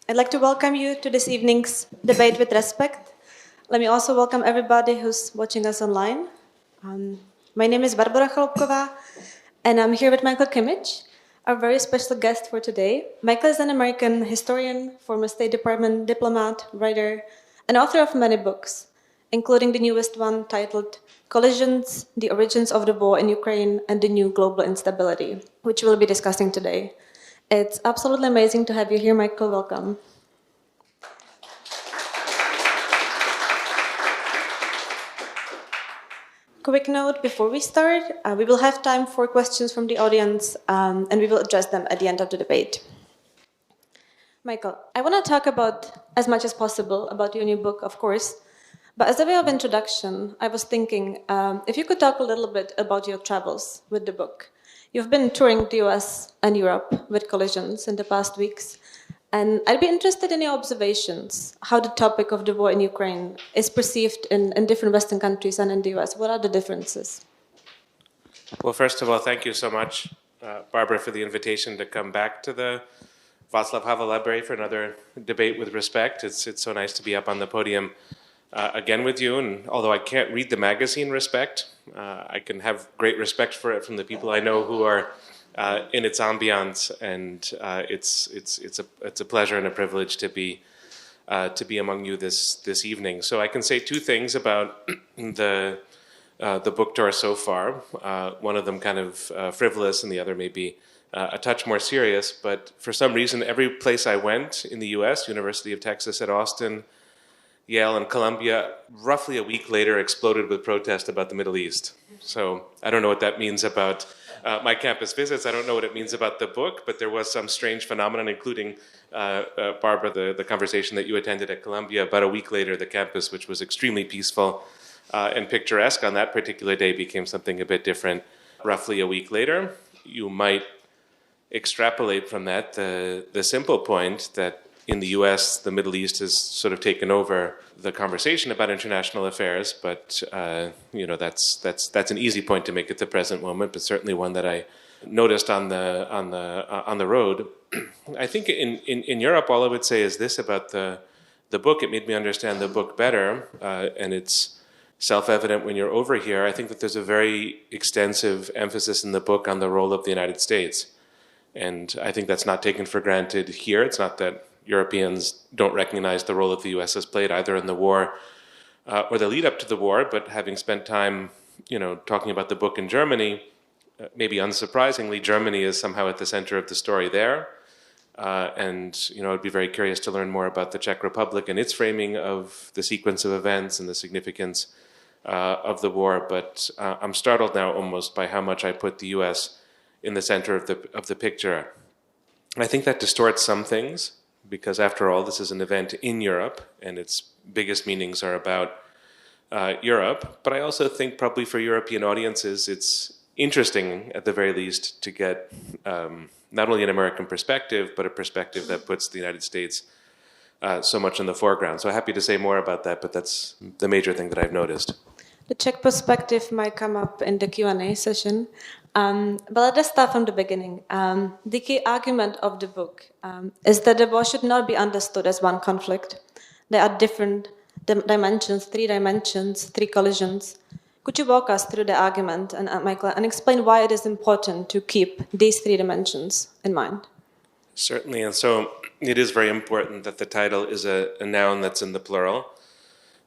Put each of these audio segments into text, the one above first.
I'd like to welcome you to this evening's debate with Respekt. Let me also welcome everybody who's watching us online. My name is Barbora Chaloupková, and I'm here with Michael Kimmage, our very special guest for today. Michael is an American historian, former State Department diplomat, writer, and author of many books, including the newest one titled Collisions, The Origins of the War in Ukraine and the New Global Instability, which we'll be discussing today. It's absolutely amazing to have you here, Michael. Welcome. Quick note before we start, we will have time for questions from the audience, and we will address them at the end of the debate. Michael, I want to talk about as much as possible about your new book, of course, but as a way of introduction, I was thinking if you could talk a little bit about your travels with the book. You've been touring the US and Europe with Collisions in the past weeks, and I'd be interested in your observations, how the topic of the war in Ukraine is perceived in different Western countries and in the US. What are the differences? Well, first of all, thank you so much, Barbara, for the invitation to come back to the Václav Havel Library for another debate with Respekt. It's so nice to be up on the podium again with you, and although I can't read the magazine Respekt, I can have great respect for it from the people I know who are in its ambiance, and it's a pleasure and a privilege to be among you this evening. So I can say two things about the book tour so far. One of them kind of frivolous, and the other maybe a touch more serious. But for some reason, every place I went in the U.S., University of Texas at Austin, Yale and Columbia, roughly a week later exploded with protest about the Middle East. So I don't know what that means about my campus visits. I don't know what it means about the book, but there was some strange phenomenon, including, Barbara, the conversation that you attended at Columbia. About a week later, the campus, which was extremely peaceful and picturesque on that particular day, became something a bit different roughly a week later. You might extrapolate from that the simple point that in the U.S., the Middle East has sort of taken over the conversation about international affairs, but that's an easy point to make at the present moment, but certainly one that I noticed on the road. I think in Europe, all I would say is this about the book. It made me understand the book better, and it's self-evident when you're over here. I think that there's a very extensive emphasis in the book on the role of the United States, and I think that's not taken for granted here. It's not that Europeans don't recognize the role that the U.S. has played either in the war or the lead up to the war, but having spent time, talking about the book in Germany, maybe unsurprisingly, Germany is somehow at the center of the story there. And I'd be very curious to learn more about the Czech Republic and its framing of the sequence of events and the significance of the war. But I'm startled now almost by how much I put the U.S. in the center of the picture. I think that distorts some things, because after all, this is an event in Europe, and its biggest meanings are about Europe. But I also think probably for European audiences, it's interesting, at the very least, to get not only an American perspective, but a perspective that puts the United States so much in the foreground. So happy to say more about that, but that's the major thing that I've noticed. The Czech perspective might come up in the Q&A session, but let us start from the beginning. The key argument of the book is that the war should not be understood as one conflict. There are different dimensions, three collisions. Could you walk us through the argument, Michael, and explain why it is important to keep these three dimensions in mind? Certainly, and so it is very important that the title is a noun that's in the plural,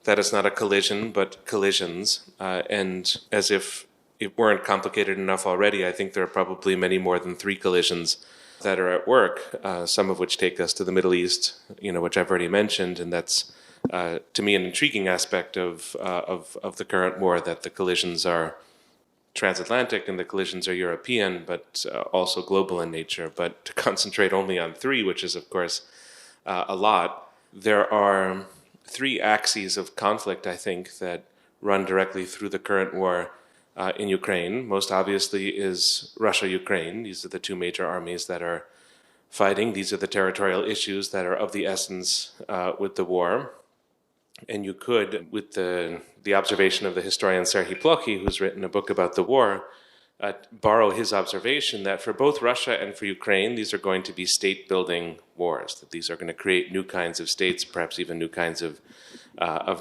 that it's not a collision, but collisions. And as if it weren't complicated enough already, I think there are probably many more than three collisions that are at work, some of which take us to the Middle East, which I've already mentioned, and that's, to me, an intriguing aspect of the current war, that the collisions are transatlantic and the collisions are European, but also global in nature. But to concentrate only on three, which is, of course, a lot, there are three axes of conflict, I think, that run directly through the current war in Ukraine. Most obviously is Russia-Ukraine. These are the two major armies that are fighting. These are the territorial issues that are of the essence with the war. And you could, with the observation of the historian Serhii Plokhy, who's written a book about the war, borrow his observation that for both Russia and for Ukraine, these are going to be state-building wars, that these are going to create new kinds of states, perhaps even new kinds of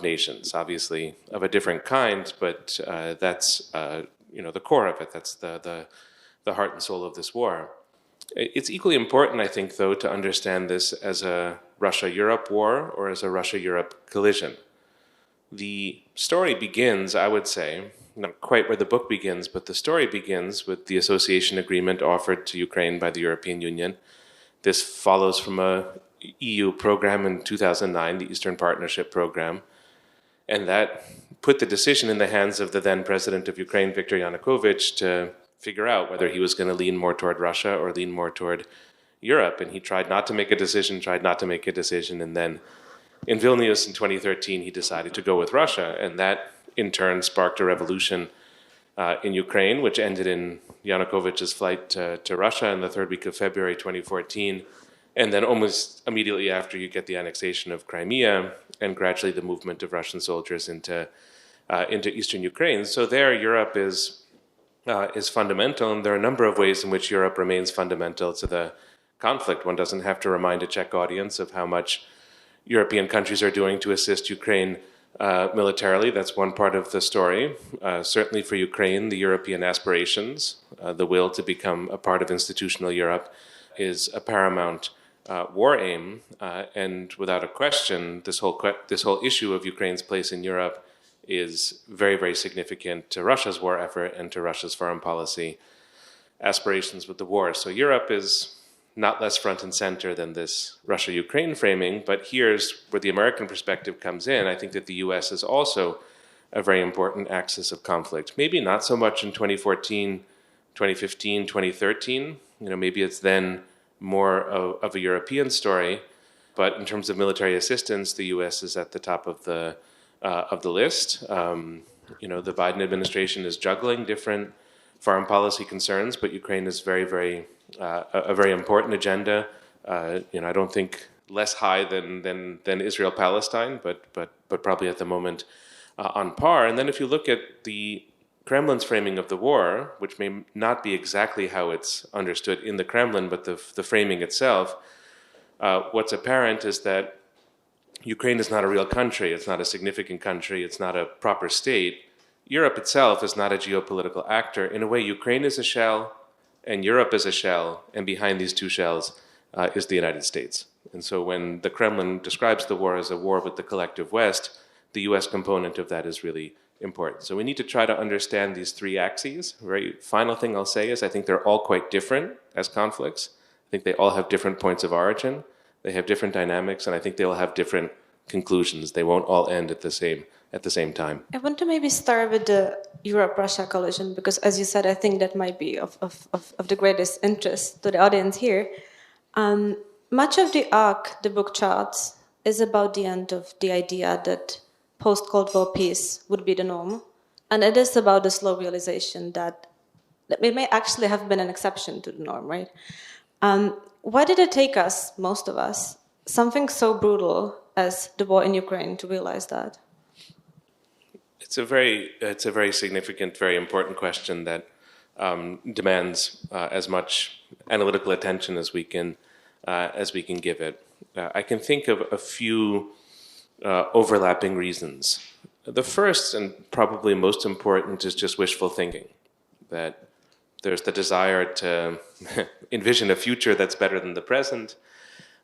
nations, obviously of a different kind, but that's the core of it. That's the heart and soul of this war. It's equally important, I think, though, to understand this as a Russia-Europe war or as a Russia-Europe collision. The story begins, I would say, not quite where the book begins, but the story begins with the association agreement offered to Ukraine by the European Union. This follows from a EU program in 2009, the Eastern Partnership Program, and that put the decision in the hands of the then president of Ukraine, Viktor Yanukovych, to figure out whether he was going to lean more toward Russia or lean more toward Europe. And he tried not to make a decision, and then in Vilnius in 2013, he decided to go with Russia, and that in turn sparked a revolution in Ukraine, which ended in Yanukovych's flight to Russia in the third week of February 2014, and then almost immediately after you get the annexation of Crimea and gradually the movement of Russian soldiers into eastern Ukraine. So there, Europe is fundamental, and there are a number of ways in which Europe remains fundamental to the conflict. One doesn't have to remind a Czech audience of how much European countries are doing to assist Ukraine militarily. That's one part of the story. Certainly for Ukraine, the European aspirations, the will to become a part of institutional Europe, is a paramount war aim. And without a question, this whole issue of Ukraine's place in Europe is very, very significant to Russia's war effort and to Russia's foreign policy aspirations with the war. So Europe is not less front and center than this Russia-Ukraine framing, but here's where the American perspective comes in. I think that the U.S. is also a very important axis of conflict. Maybe not so much in 2014, 2015, 2013. Maybe it's then more of a European story, but in terms of military assistance, the U.S. is at the top of the list. The Biden administration is juggling different foreign policy concerns, but Ukraine is very, very a very important agenda. I don't think less high than Israel-Palestine, but probably at the moment on par. And then if you look at the Kremlin's framing of the war, which may not be exactly how it's understood in the Kremlin, but the framing itself, what's apparent is that Ukraine is not a real country. It's not a significant country. It's not a proper state. Europe itself is not a geopolitical actor. In a way, Ukraine is a shell, and Europe is a shell, and behind these two shells is the United States. And so when the Kremlin describes the war as a war with the collective West, the U.S. component of that is really important. So we need to try to understand these three axes. Very final thing I'll say is I think they're all quite different as conflicts. I think they all have different points of origin. They have different dynamics, and I think they will have different conclusions. They won't all end at the same time. I want to maybe start with the Europe-Russia collision, because as you said, I think that might be of the greatest interest to the audience here. Much of the arc the book charts is about the end of the idea that post-Cold War peace would be the norm. And it is about the slow realization that it may actually have been an exception to the norm, right? Why did it take us, most of us, something so brutal as the war in Ukraine to realize that? It's a very significant, very important question that demands as much analytical attention as we can give it. I can think of a few overlapping reasons. The first and probably most important is just wishful thinking, that there's the desire to envision a future that's better than the present.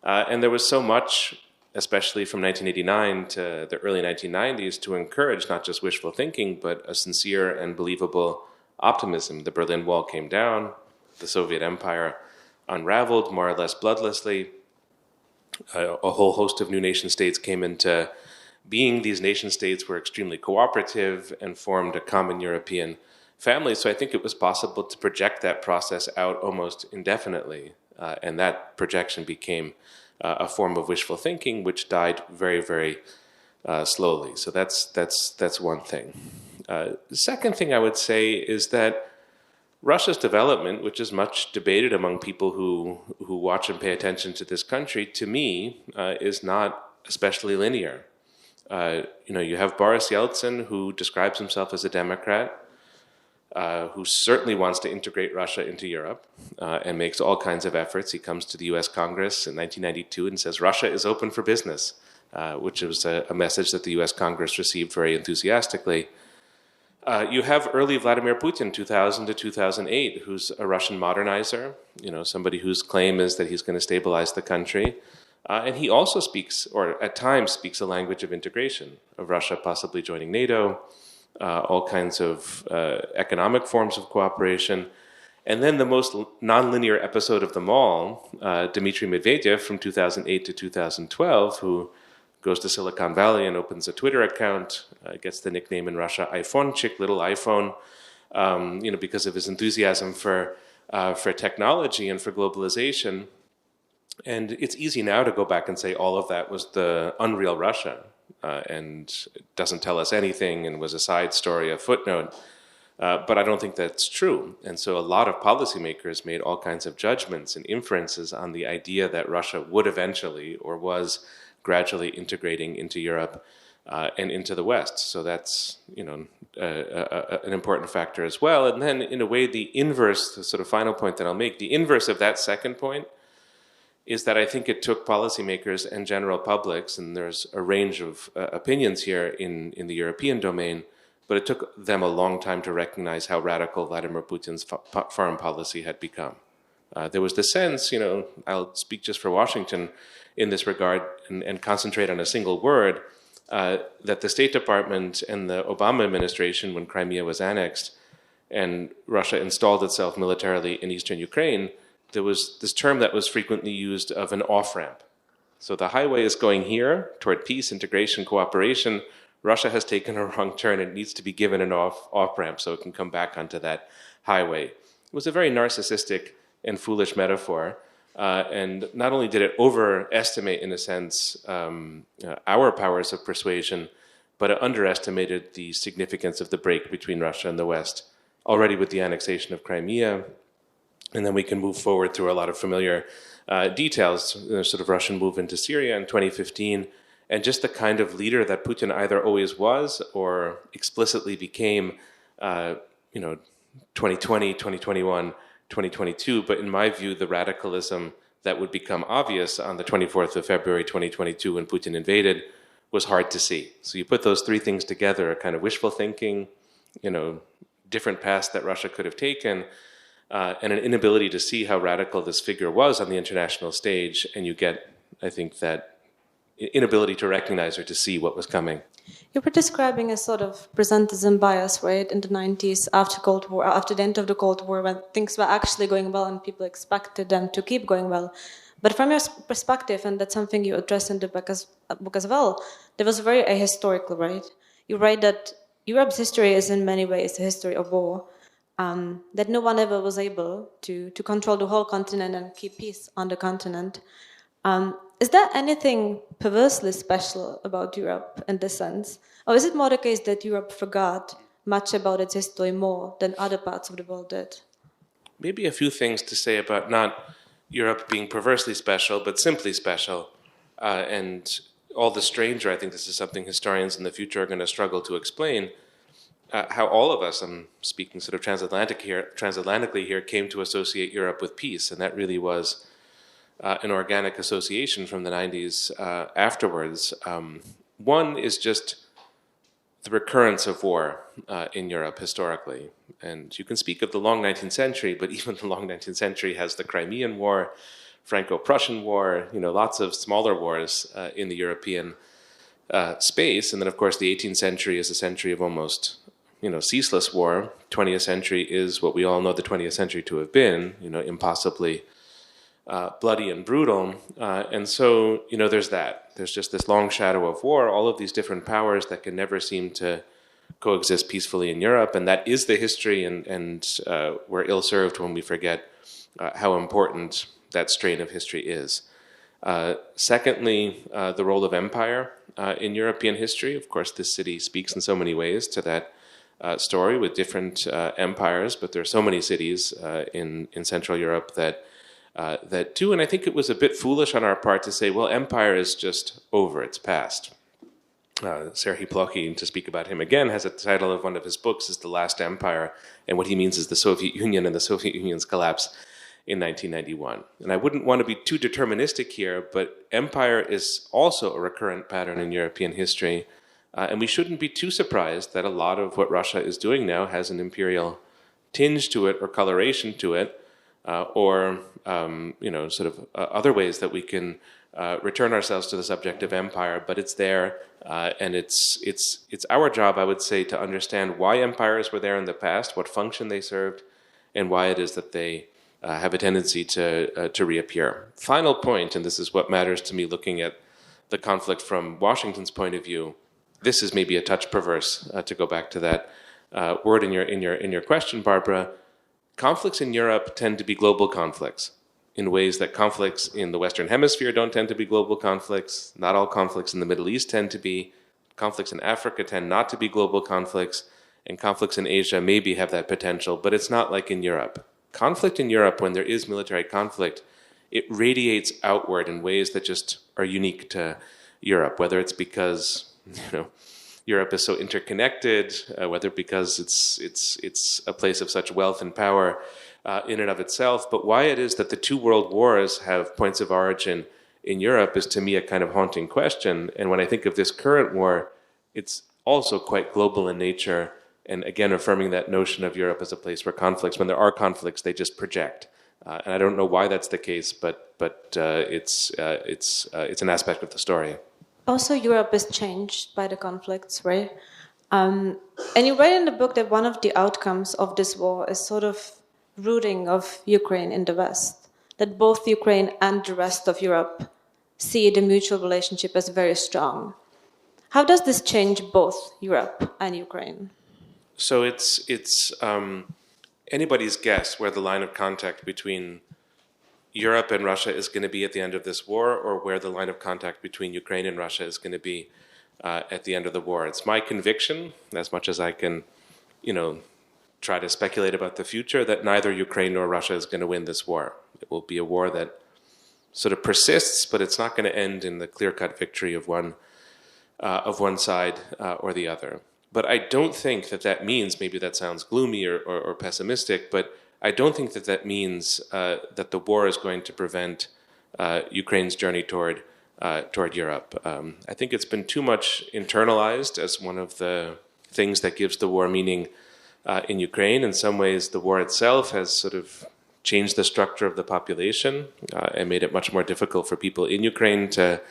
And there was so much, especially from 1989 to the early 1990s, to encourage not just wishful thinking, but a sincere and believable optimism. The Berlin Wall came down, the Soviet Empire unraveled more or less bloodlessly. A whole host of new nation states came into being. These nation states were extremely cooperative and formed a common European family. So I think it was possible to project that process out almost indefinitely. And that projection became a form of wishful thinking, which died very, very slowly. So that's one thing. The second thing I would say is that Russia's development, which is much debated among people who watch and pay attention to this country, to me, is not especially linear. You have Boris Yeltsin, who describes himself as a Democrat. who certainly wants to integrate Russia into Europe and makes all kinds of efforts. He comes to the US Congress in 1992 and says Russia is open for business, which was a message that the US Congress received very enthusiastically. You have early Vladimir Putin, 2000 to 2008, who's a Russian modernizer, somebody whose claim is that he's going to stabilize the country. And he also speaks, or at times speaks, a language of integration, of Russia possibly joining NATO, all kinds of economic forms of cooperation. And then the most nonlinear episode of them all, Dmitry Medvedev from 2008 to 2012, who goes to Silicon Valley and opens a Twitter account, gets the nickname in Russia iPhonechick, little iPhone, because of his enthusiasm for technology and for globalization. And it's easy now to go back and say all of that was the unreal Russia and doesn't tell us anything and was a side story, a footnote. But I don't think that's true. And so a lot of policymakers made all kinds of judgments and inferences on the idea that Russia would eventually or was gradually integrating into Europe and into the West. So that's an important factor as well. And then in a way, the inverse, the sort of final point that I'll make, the inverse of that second point is that I think it took policymakers and general publics, and there's a range of opinions here in the European domain, but it took them a long time to recognize how radical Vladimir Putin's foreign policy had become. There was the sense, I'll speak just for Washington in this regard and concentrate on a single word, that the State Department and the Obama administration, when Crimea was annexed and Russia installed itself militarily in eastern Ukraine, there was this term that was frequently used of an off-ramp. So the highway is going here toward peace, integration, cooperation. Russia has taken a wrong turn and needs to be given an off-ramp so it can come back onto that highway. It was a very narcissistic and foolish metaphor. And not only did it overestimate, in a sense, our powers of persuasion, but it underestimated the significance of the break between Russia and the West, already with the annexation of Crimea. And then we can move forward through a lot of familiar details, sort of Russian move into Syria in 2015, and just the kind of leader that Putin either always was or explicitly became, 2020, 2021, 2022. But in my view, the radicalism that would become obvious on the 24th of February 2022 when Putin invaded was hard to see. So you put those three things together, a kind of wishful thinking, different paths that Russia could have taken, and an inability to see how radical this figure was on the international stage, and you get, I think, that inability to recognize or to see what was coming. You were describing a sort of presentism bias, right, in the 90s, after Cold War, after the end of the Cold War, when things were actually going well and people expected them to keep going well. But from your perspective, and that's something you address in the book as well, there was very ahistorical, right? You write that Europe's history is in many ways a history of war, that no one ever was able to control the whole continent and keep peace on the continent. Is there anything perversely special about Europe in this sense? Or is it more the case that Europe forgot much about its history more than other parts of the world did? Maybe a few things to say about not Europe being perversely special, but simply special. And all the stranger, I think this is something historians in the future are going to struggle to explain, how all of us, I'm speaking sort of transatlantically here, came to associate Europe with peace. And that really was an organic association from the 90s afterwards. One is just the recurrence of war in Europe historically. And you can speak of the long 19th century, but even the long 19th century has the Crimean War, Franco-Prussian War, lots of smaller wars in the European space. And then, of course, the 18th century is a century of almost ceaseless war. 20th century is what we all know the 20th century to have been, impossibly bloody and brutal. And so, there's that. There's just this long shadow of war, all of these different powers that can never seem to coexist peacefully in Europe. And that is the history, and we're ill-served when we forget how important that strain of history is. Secondly, the role of empire in European history. Of course, this city speaks in so many ways to that story with different empires, but there are so many cities in Central Europe that do. And I think it was a bit foolish on our part to say, well, empire is just over, it's past. Serhii Plokhy, to speak about him again, has a title of one of his books is The Last Empire, and what he means is the Soviet Union and the Soviet Union's collapse in 1991. And I wouldn't want to be too deterministic here, but empire is also a recurrent pattern in European history, and we shouldn't be too surprised that a lot of what Russia is doing now has an imperial tinge to it or coloration to it, or other ways that we can return ourselves to the subject of empire. But it's there, and it's our job, I would say, to understand why empires were there in the past, what function they served, and why it is that they have a tendency to reappear. Final point, and this is what matters to me, looking at the conflict from Washington's point of view. This is maybe a touch perverse, to go back to that word in your question, Barbara. Conflicts in Europe tend to be global conflicts in ways that conflicts in the Western Hemisphere don't tend to be global conflicts. Not all conflicts in the Middle East tend to be. Conflicts in Africa tend not to be global conflicts, and conflicts in Asia maybe have that potential, but it's not like in Europe. Conflict in Europe, when there is military conflict, it radiates outward in ways that just are unique to Europe, whether it's because, Europe is so interconnected, whether because it's a place of such wealth and power in and of itself, but why it is that the two world wars have points of origin in Europe is to me a kind of haunting question. And when I think of this current war, it's also quite global in nature, and again affirming that notion of Europe as a place where conflicts, when there are conflicts, they just project. And I don't know why that's the case, but it's an aspect of the story. Also, Europe is changed by the conflicts, right? And you write in the book that one of the outcomes of this war is sort of rooting of Ukraine in the West, that both Ukraine and the rest of Europe see the mutual relationship as very strong. How does this change both Europe and Ukraine? So it's anybody's guess where the line of contact between Europe and Russia is going to be at the end of this war, or where the line of contact between Ukraine and Russia is going to be at the end of the war. It's my conviction, as much as I can, try to speculate about the future, that neither Ukraine nor Russia is going to win this war. It will be a war that sort of persists, but it's not going to end in the clear-cut victory of one side or the other. But I don't think that means, maybe that sounds gloomy or pessimistic, but I don't think that means that the war is going to prevent Ukraine's journey toward Europe. I think it's been too much internalized as one of the things that gives the war meaning in Ukraine. In some ways, the war itself has sort of changed the structure of the population and made it much more difficult for people in Ukraine to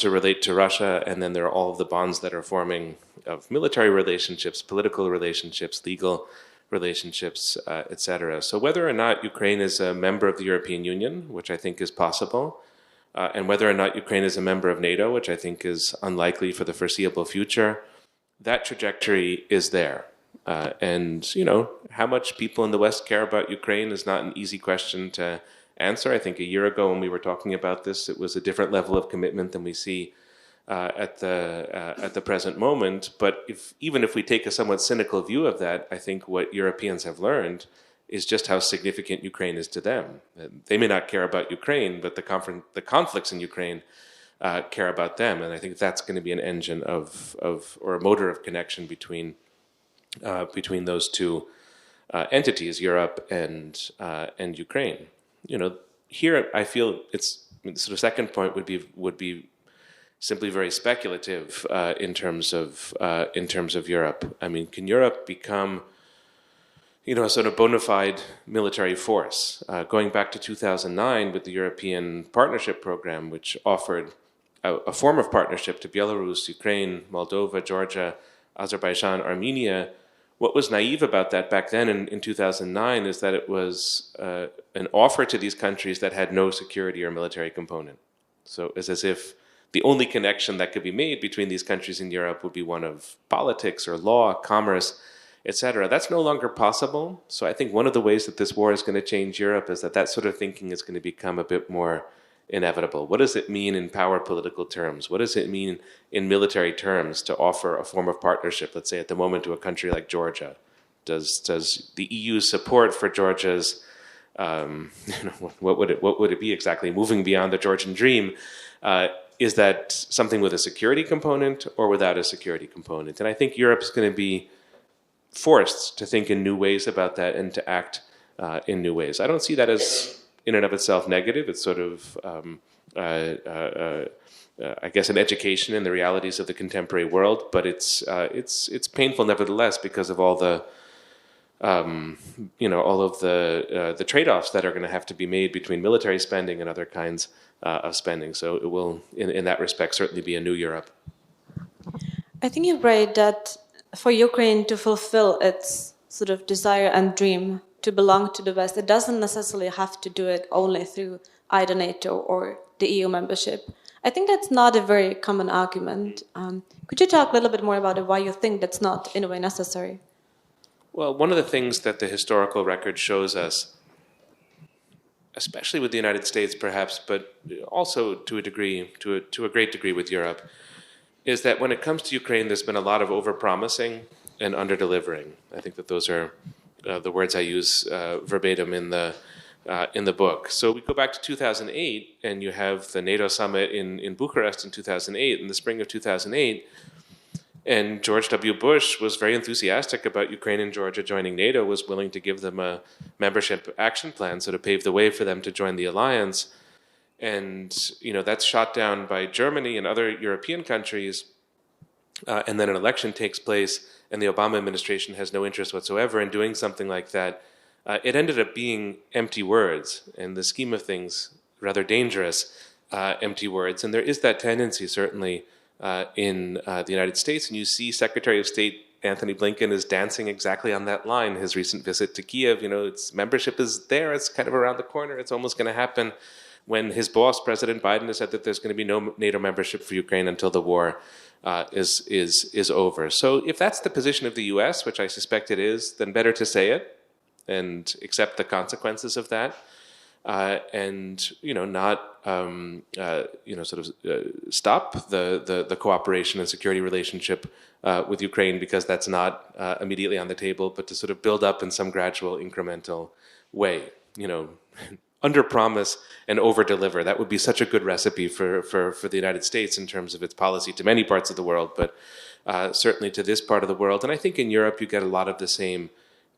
relate to Russia. And then there are all of the bonds that are forming of military relationships, political relationships, legal relationships, etc. So whether or not Ukraine is a member of the European Union, which I think is possible, and whether or not Ukraine is a member of NATO, which I think is unlikely for the foreseeable future, that trajectory is there. And, how much people in the West care about Ukraine is not an easy question to answer. I think a year ago when we were talking about this, it was a different level of commitment than we see at the present moment. But even if we take a somewhat cynical view of that, I think what Europeans have learned is just how significant Ukraine is to them. They may not care about Ukraine, but the conflicts in Ukraine care about them. And I think that's going to be an engine or a motor of connection between those two entities, Europe and Ukraine. Here I feel it's the sort of second point would be simply very speculative in terms of Europe. I mean, can Europe become a sort of bona fide military force? Going back to 2009 with the European Partnership Program, which offered a form of partnership to Belarus, Ukraine, Moldova, Georgia, Azerbaijan, Armenia. What was naive about that back then in 2009 is that it was an offer to these countries that had no security or military component. So it's as if the only connection that could be made between these countries in Europe would be one of politics or law, commerce, etc. That's no longer possible. So I think one of the ways that this war is going to change Europe is that sort of thinking is going to become a bit more inevitable. What does it mean in power political terms? What does it mean in military terms to offer a form of partnership, let's say at the moment, to a country like Georgia? Does the EU's support for Georgia's, what would it be exactly, moving beyond the Georgian dream, is that something with a security component or without a security component? And I think Europe's going to be forced to think in new ways about that and to act in new ways. I don't see that as, in and of itself, negative. It's sort of, I guess, an education in the realities of the contemporary world. But it's painful nevertheless because of all the all of the trade-offs that are going to have to be made between military spending and other kinds of spending. So it will, in that respect, certainly be a new Europe. I think you're right that for Ukraine to fulfill its sort of desire and dream to belong to the West, it doesn't necessarily have to do it only through either NATO or the EU membership. I think that's not a very common argument. Could you talk a little bit more about it, why you think that's not, in a way, necessary? Well, one of the things that the historical record shows us, especially with the United States perhaps, but also to a degree, to a great degree with Europe, is that when it comes to Ukraine, there's been a lot of over-promising and under-delivering. I think that those are the words I use verbatim in the book. So we go back to 2008, and you have the NATO summit in Bucharest in 2008, in the spring of 2008, and George W. Bush was very enthusiastic about Ukraine and Georgia joining NATO, was willing to give them a membership action plan, so to pave the way for them to join the alliance. And, that's shot down by Germany and other European countries. And then an election takes place, and the Obama administration has no interest whatsoever in doing something like that. It ended up being empty words, and the scheme of things, rather dangerous empty words. And there is that tendency, certainly, in the United States, and you see Secretary of State Anthony Blinken is dancing exactly on that line. His recent visit to Kiev, its membership is there, it's kind of around the corner, it's almost going to happen, when his boss, President Biden, has said that there's going to be no NATO membership for Ukraine until the war is over. So if that's the position of the U.S., which I suspect it is, then better to say it and accept the consequences of that. And not stop the cooperation and security relationship with Ukraine because that's not immediately on the table, but to sort of build up in some gradual, incremental way. Under promise and over deliver. That would be such a good recipe for the United States in terms of its policy to many parts of the world, but certainly to this part of the world. And I think in Europe you get a lot of the same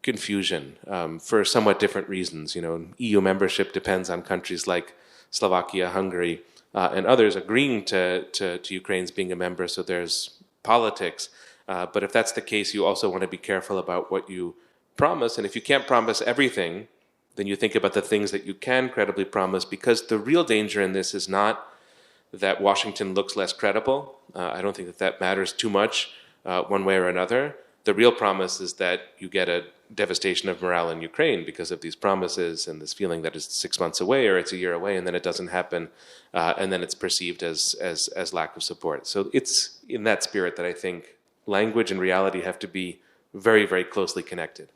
confusion for somewhat different reasons. EU membership depends on countries like Slovakia, Hungary, and others agreeing to Ukraine's being a member, so there's politics. But if that's the case, you also want to be careful about what you promise. And if you can't promise everything, then you think about the things that you can credibly promise, because the real danger in this is not that Washington looks less credible. I don't think that matters too much one way or another. The real promise is that you get a devastation of morale in Ukraine because of these promises and this feeling that it's 6 months away or it's a year away, and then it doesn't happen, and then it's perceived as lack of support. So it's in that spirit that I think language and reality have to be very, very closely connected.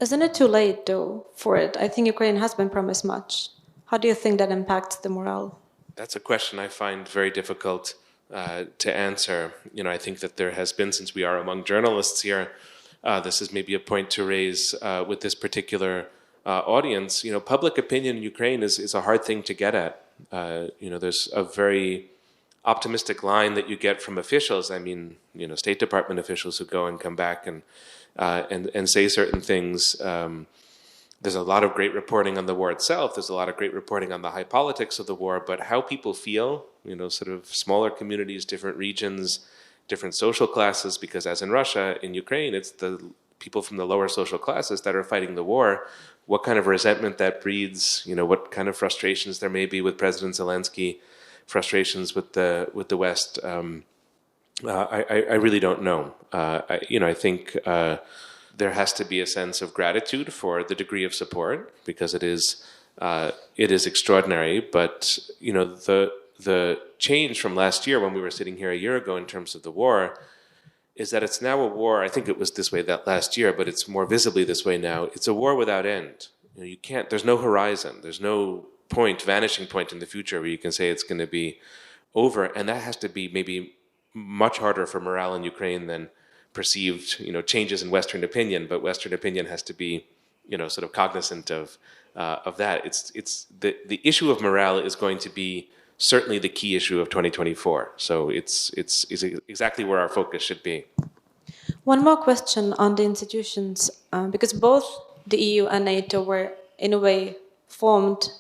Isn't it too late, though, for it? I think Ukraine has been promised much. How do you think that impacts the morale? That's a question I find very difficult to answer. I think that there has been, since we are among journalists here, this is maybe a point to raise with this particular audience. Public opinion in Ukraine is a hard thing to get at. There's a very optimistic line that you get from officials. I mean, State Department officials who go and come back and say certain things. There's a lot of great reporting on the war itself. There's a lot of great reporting on the high politics of the war, but how people feel, sort of smaller communities, different regions, different social classes, because as in Russia, in Ukraine, it's the people from the lower social classes that are fighting the war. What kind of resentment that breeds, what kind of frustrations there may be with President Zelensky, frustrations with the West. I really don't know. I think there has to be a sense of gratitude for the degree of support, because it is extraordinary. But the change from last year, when we were sitting here a year ago, in terms of the war, is that it's now a war. I think it was this way that last year, but it's more visibly this way now. It's a war without end. You can't. There's no horizon. There's no vanishing point in the future where you can say it's going to be over, and that has to be maybe much harder for morale in Ukraine than perceived, changes in Western opinion. But Western opinion has to be, sort of cognizant of that. It's the issue of morale is going to be certainly the key issue of 2024. So it's exactly where our focus should be. One more question on the institutions, because both the EU and NATO were, in a way, formed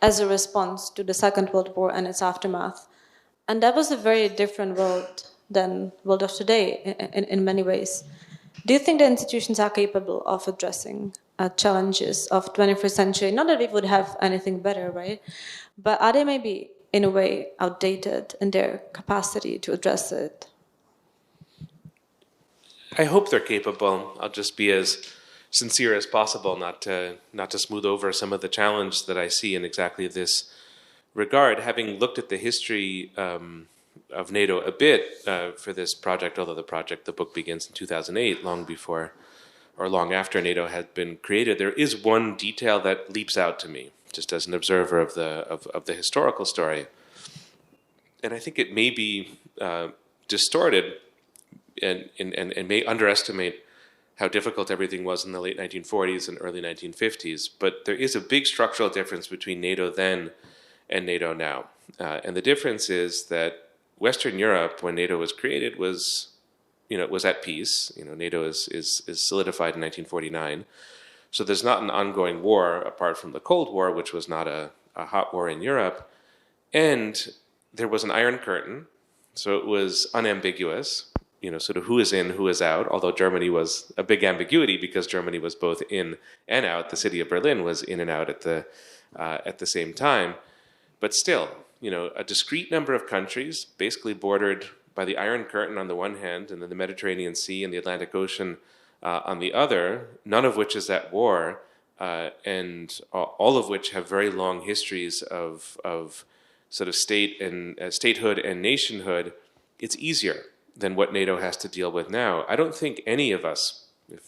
as a response to the Second World War and its aftermath. And that was a very different world than the world of today in many ways. Do you think the institutions are capable of addressing challenges of 21st century? Not that we would have anything better, right? But are they maybe, in a way, outdated in their capacity to address it? I hope they're capable. I'll just be as sincere as possible, not to smooth over some of the challenge that I see in exactly this regard. Having looked at the history of NATO a bit for this project, although the book begins in 2008, long before or long after NATO had been created, there is one detail that leaps out to me, just as an observer of the historical story. And I think it may be distorted and may underestimate how difficult everything was in the late 1940s and early 1950s. But there is a big structural difference between NATO then and NATO now. And the difference is that Western Europe, when NATO was created, was at peace. NATO is solidified in 1949. So there's not an ongoing war apart from the Cold War, which was not a hot war in Europe. And there was an Iron Curtain, so it was unambiguous, sort of who is in, who is out, although Germany was a big ambiguity because Germany was both in and out. The city of Berlin was in and out at the same time. But still, a discrete number of countries basically bordered by the Iron Curtain on the one hand, and then the Mediterranean Sea and the Atlantic Ocean on the other, none of which is at war, and all of which have very long histories of sort of state and statehood and nationhood. It's easier than what NATO has to deal with now. I don't think any of us, if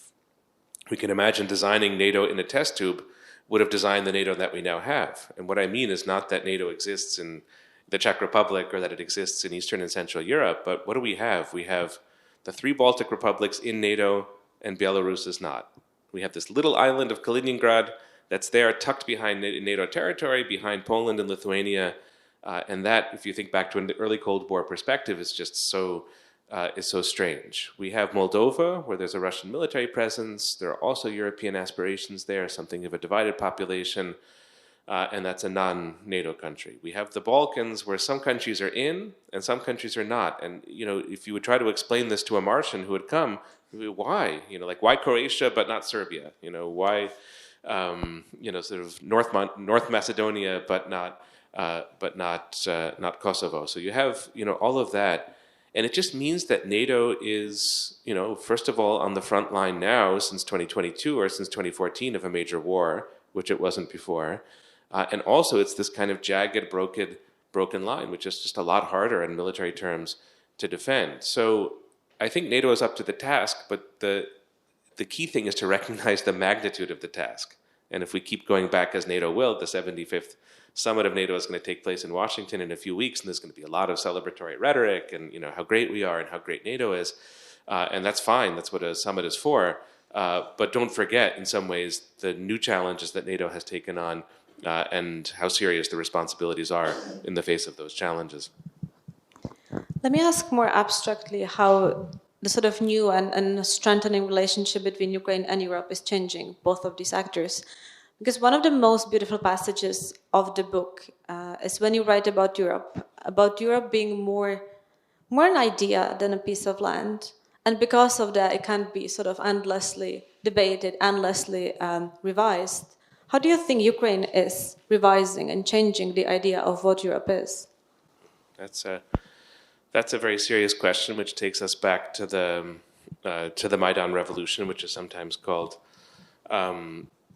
we can imagine designing NATO in a test tube, would have designed the NATO that we now have. And what I mean is not that NATO exists in the Czech Republic or that it exists in Eastern and Central Europe, but what do we have? We have the 3 Baltic republics in NATO, and Belarus is not. We have this little island of Kaliningrad that's there tucked behind NATO territory, behind Poland and Lithuania, and that, if you think back to an early Cold War perspective, is just so strange. We have Moldova, where there's a Russian military presence. There are also European aspirations there, something of a divided population, and that's a non-NATO country. We have the Balkans, where some countries are in and some countries are not. And, if you would try to explain this to a Martian who would come, why? Why Croatia but not Serbia? Why, sort of North Macedonia but not Kosovo? So you have, all of that. And it just means that NATO is, first of all, on the front line now since 2022 or since 2014 of a major war, which it wasn't before. And also it's this kind of jagged, broken line, which is just a lot harder in military terms to defend. So I think NATO is up to the task, but the key thing is to recognize the magnitude of the task. And if we keep going back, as NATO will, the 75th summit of NATO is going to take place in Washington in a few weeks, and there's going to be a lot of celebratory rhetoric and how great we are and how great NATO is, and that's fine. That's what a summit is for. But don't forget, in some ways, the new challenges that NATO has taken on and how serious the responsibilities are in the face of those challenges. Let me ask more abstractly how the sort of new and strengthening relationship between Ukraine and Europe is changing both of these actors. Because one of the most beautiful passages of the book is when you write about Europe being more an idea than a piece of land. And because of that, it can't be sort of endlessly debated, endlessly revised. How do you think Ukraine is revising and changing the idea of what Europe is? That's a very serious question, which takes us back to the Maidan Revolution, which is sometimes called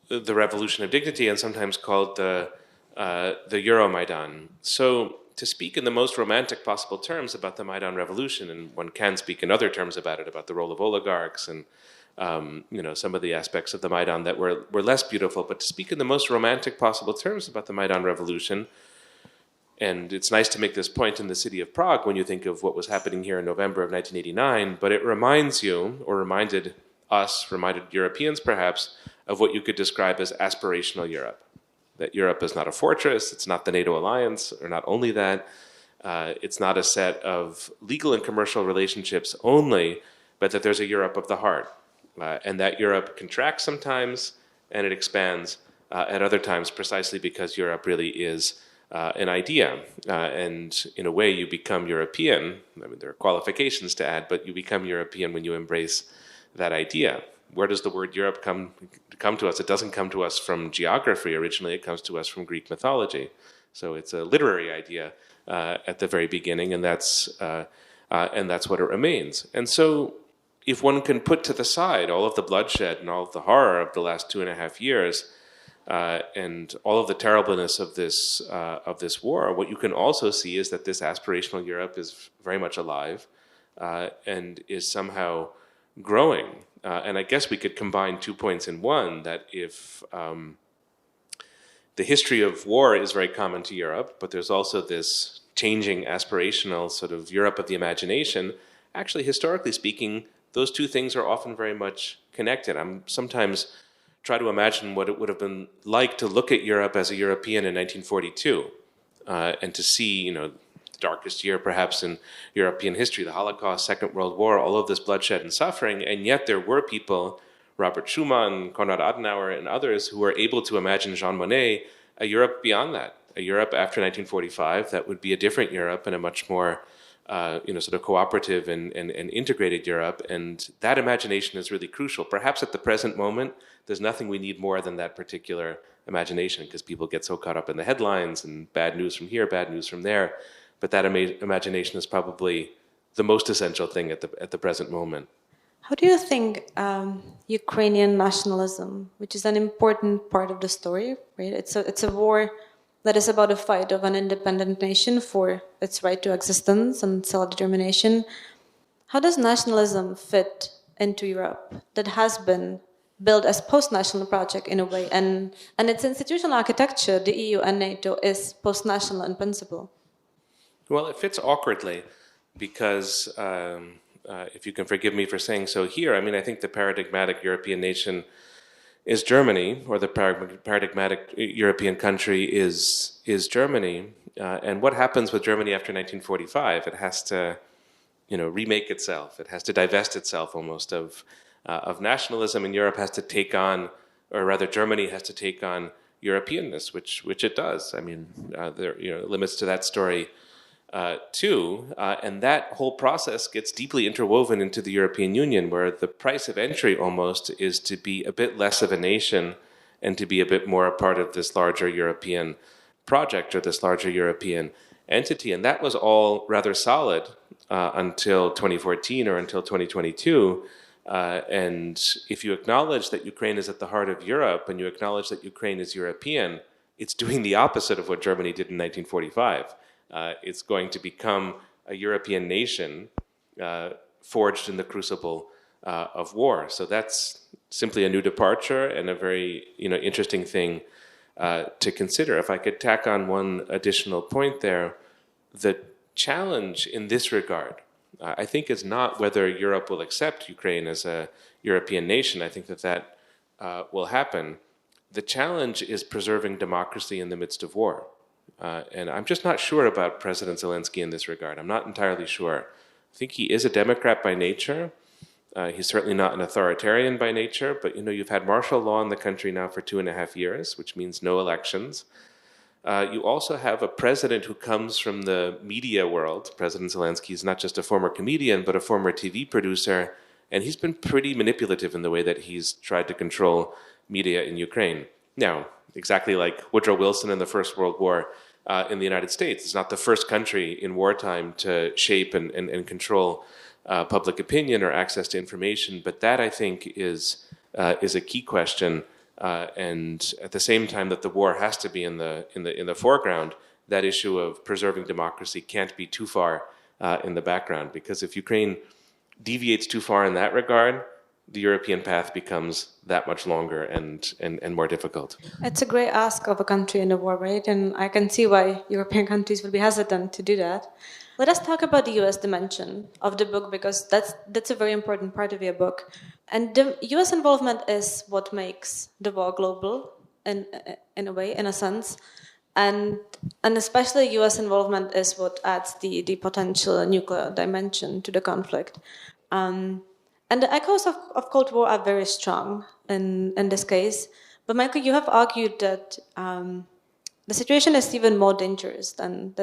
the Revolution of Dignity, and sometimes called the Euromaidan. So, to speak in the most romantic possible terms about the Maidan Revolution, and one can speak in other terms about it, about the role of oligarchs and some of the aspects of the Maidan that were less beautiful, but to speak in the most romantic possible terms about the Maidan Revolution, and it's nice to make this point in the city of Prague when you think of what was happening here in November of 1989, but it reminds you, or reminded us, reminded Europeans perhaps, of what you could describe as aspirational Europe. that Europe is not a fortress, it's not the NATO alliance, or not only that, it's not a set of legal and commercial relationships only, but that there's a Europe of the heart. And that Europe contracts sometimes and it expands at other times precisely because Europe really is an idea. And in a way, you become European. I mean, there are qualifications to add, but you become European when you embrace that idea. Where does the word Europe come to us? It doesn't come to us from geography originally. It comes to us from Greek mythology. So it's a literary idea at the very beginning, and that's what it remains. And so if one can put to the side all of the bloodshed and all of the horror of the last 2.5 years and all of the terribleness of this war, what you can also see is that this aspirational Europe is very much alive and is somehow growing. And I guess we could combine 2 points in one, that if the history of war is very common to Europe, but there's also this changing aspirational sort of Europe of the imagination, actually, historically speaking, those two things are often very much connected. I'm sometimes try to imagine what it would have been like to look at Europe as a European in 1942 and to see, the darkest year perhaps in European history, the Holocaust, Second World War, all of this bloodshed and suffering, and yet there were people, Robert Schuman, Konrad Adenauer, and others, who were able to imagine Jean Monnet a Europe beyond that, a Europe after 1945 that would be a different Europe and a much more sort of cooperative and integrated Europe. And that imagination is really crucial. Perhaps at the present moment, there's nothing we need more than that particular imagination, because people get so caught up in the headlines and bad news from here, bad news from there. But that imagination is probably the most essential thing at the present moment. How do you think Ukrainian nationalism, which is an important part of the story, right? It's a war that is about a fight of an independent nation for its right to existence and self-determination. How does nationalism fit into Europe that has been built as post-national project in a way, and its institutional architecture, the EU and NATO, is post-national in principle? Well, it fits awkwardly because, if you can forgive me for saying so here, I think the paradigmatic European nation is Germany, or the paradigmatic European country is Germany. And what happens with Germany after 1945? It has to, remake itself. It has to divest itself almost of nationalism, and Europe has to take on, or rather, Germany has to take on Europeanness, which it does. There are limits to that story too, and that whole process gets deeply interwoven into the European Union, where the price of entry almost is to be a bit less of a nation and to be a bit more a part of this larger European project or this larger European entity. And that was all rather solid until 2014 or until 2022. And if you acknowledge that Ukraine is at the heart of Europe and you acknowledge that Ukraine is European, it's doing the opposite of what Germany did in 1945. It's going to become a European nation forged in the crucible of war. So that's simply a new departure and a very interesting thing to consider. If I could tack on one additional point there, the challenge in this regard, I think, is not whether Europe will accept Ukraine as a European nation. I think that will happen. The challenge is preserving democracy in the midst of war. And I'm just not sure about President Zelensky in this regard. I'm not entirely sure. I think he is a Democrat by nature. He's certainly not an authoritarian by nature, but you've had martial law in the country now for 2.5 years, which means no elections. You also have a president who comes from the media world. President Zelensky is not just a former comedian, but a former TV producer, and he's been pretty manipulative in the way that he's tried to control media in Ukraine. Now, exactly like Woodrow Wilson in the First World War in the United States, it's not the first country in wartime to shape and control public opinion or access to information, but that, I think, is a key question. And at the same time that the war has to be in the foreground, that issue of preserving democracy can't be too far in the background, because if Ukraine deviates too far in that regard, the European path becomes that much longer and more difficult. It's a great ask of a country in a war, right? And I can see why European countries would be hesitant to do that. Let us talk about the US dimension of the book, because that's a very important part of your book. And the US involvement is what makes the war global, in a way, in a sense, and especially U.S. involvement is what adds the potential nuclear dimension to the conflict. And the echoes of Cold War are very strong in this case. But Michael, you have argued that the situation is even more dangerous than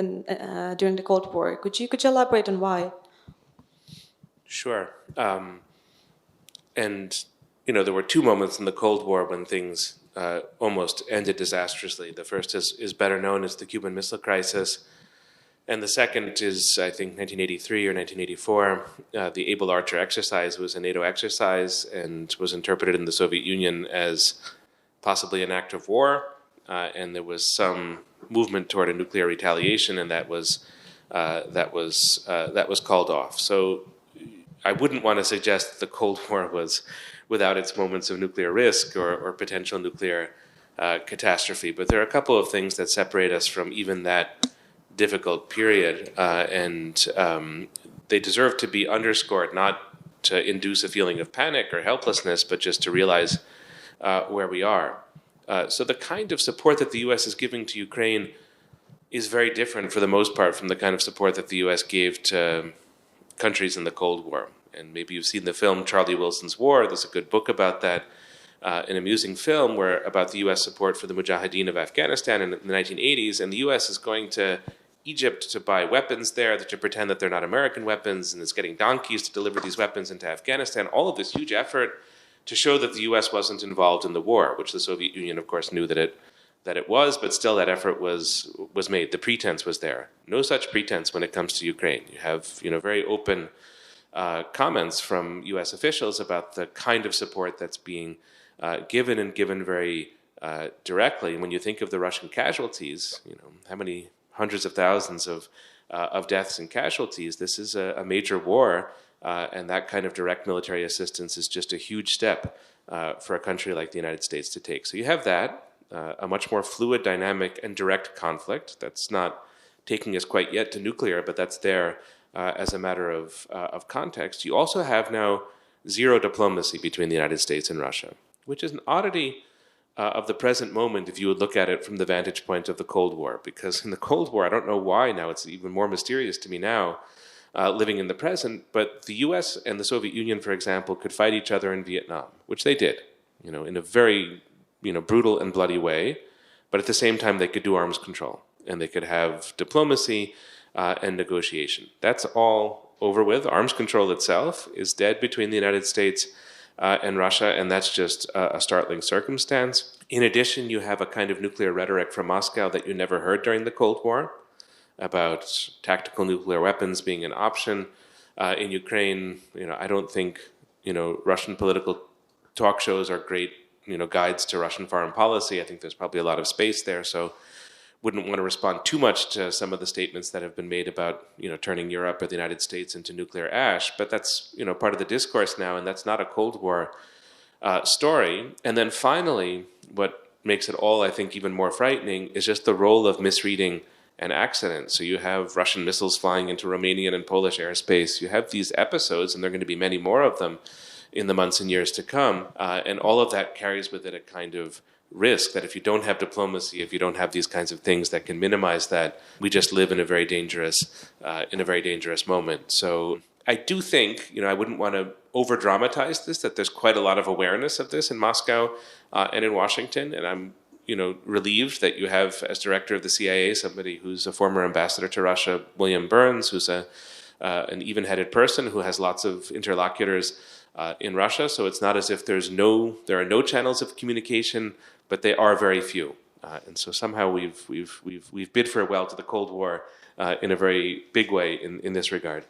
during the Cold War. Could you elaborate on why? Sure. And, there were two moments in the Cold War when things almost ended disastrously. The first is better known as the Cuban Missile Crisis. And the second is, I think, 1983 or 1984. The Able Archer exercise was a NATO exercise and was interpreted in the Soviet Union as possibly an act of war. And there was some movement toward a nuclear retaliation, and that was called off. So I wouldn't want to suggest that the Cold War was without its moments of nuclear risk or potential nuclear catastrophe. But there are a couple of things that separate us from even that difficult period, and they deserve to be underscored, not to induce a feeling of panic or helplessness, but just to realize where we are. So the kind of support that the U.S. is giving to Ukraine is very different, for the most part, from the kind of support that the U.S. gave to countries in the Cold War. And maybe you've seen the film Charlie Wilson's War. There's a good book about that, an amusing film about the U.S. support for the Mujahideen of Afghanistan in the 1980s. And the U.S. is going to Egypt to buy weapons there, to pretend that they're not American weapons, and is getting donkeys to deliver these weapons into Afghanistan. All of this huge effort to show that the U.S. wasn't involved in the war, which the Soviet Union, of course, knew that it was, but still that effort was made. The pretense was there. No such pretense when it comes to Ukraine. You have very open comments from U.S. officials about the kind of support that's being given, and given very directly. When you think of the Russian casualties, how many hundreds of thousands of deaths and casualties, this is a major war, and that kind of direct military assistance is just a huge step for a country like the United States to take. So you have that. A much more fluid, dynamic, and direct conflict. That's not taking us quite yet to nuclear, but that's there as a matter of context. You also have now zero diplomacy between the United States and Russia, which is an oddity of the present moment if you would look at it from the vantage point of the Cold War. Because in the Cold War, I don't know why now, it's even more mysterious to me now, living in the present, but the US and the Soviet Union, for example, could fight each other in Vietnam, which they did, in a very brutal and bloody way, but at the same time they could do arms control, and they could have diplomacy and negotiation. That's all over with. Arms control itself is dead between the United States and Russia, and that's just a startling circumstance. In addition, you have a kind of nuclear rhetoric from Moscow that you never heard during the Cold War, about tactical nuclear weapons being an option in Ukraine. I don't think Russian political talk shows are great guides to Russian foreign policy. I think there's probably a lot of space there, so wouldn't want to respond too much to some of the statements that have been made about, turning Europe or the United States into nuclear ash. But that's, part of the discourse now, and that's not a Cold War story. And then finally, what makes it all, I think, even more frightening is just the role of misreading and accident. So you have Russian missiles flying into Romanian and Polish airspace. You have these episodes, and there are going to be many more of them in the months and years to come. And all of that carries with it a kind of risk that if you don't have diplomacy, if you don't have these kinds of things that can minimize that, we just live in a very dangerous moment. So I do think, I wouldn't want to over-dramatize this, that there's quite a lot of awareness of this in Moscow and in Washington. And I'm, relieved that you have, as director of the CIA, somebody who's a former ambassador to Russia, William Burns, who's an even-headed person who has lots of interlocutors in Russia. So it's not as if there are no channels of communication, but they are very few. And so somehow we've bid farewell to the Cold War in a very big way in this regard.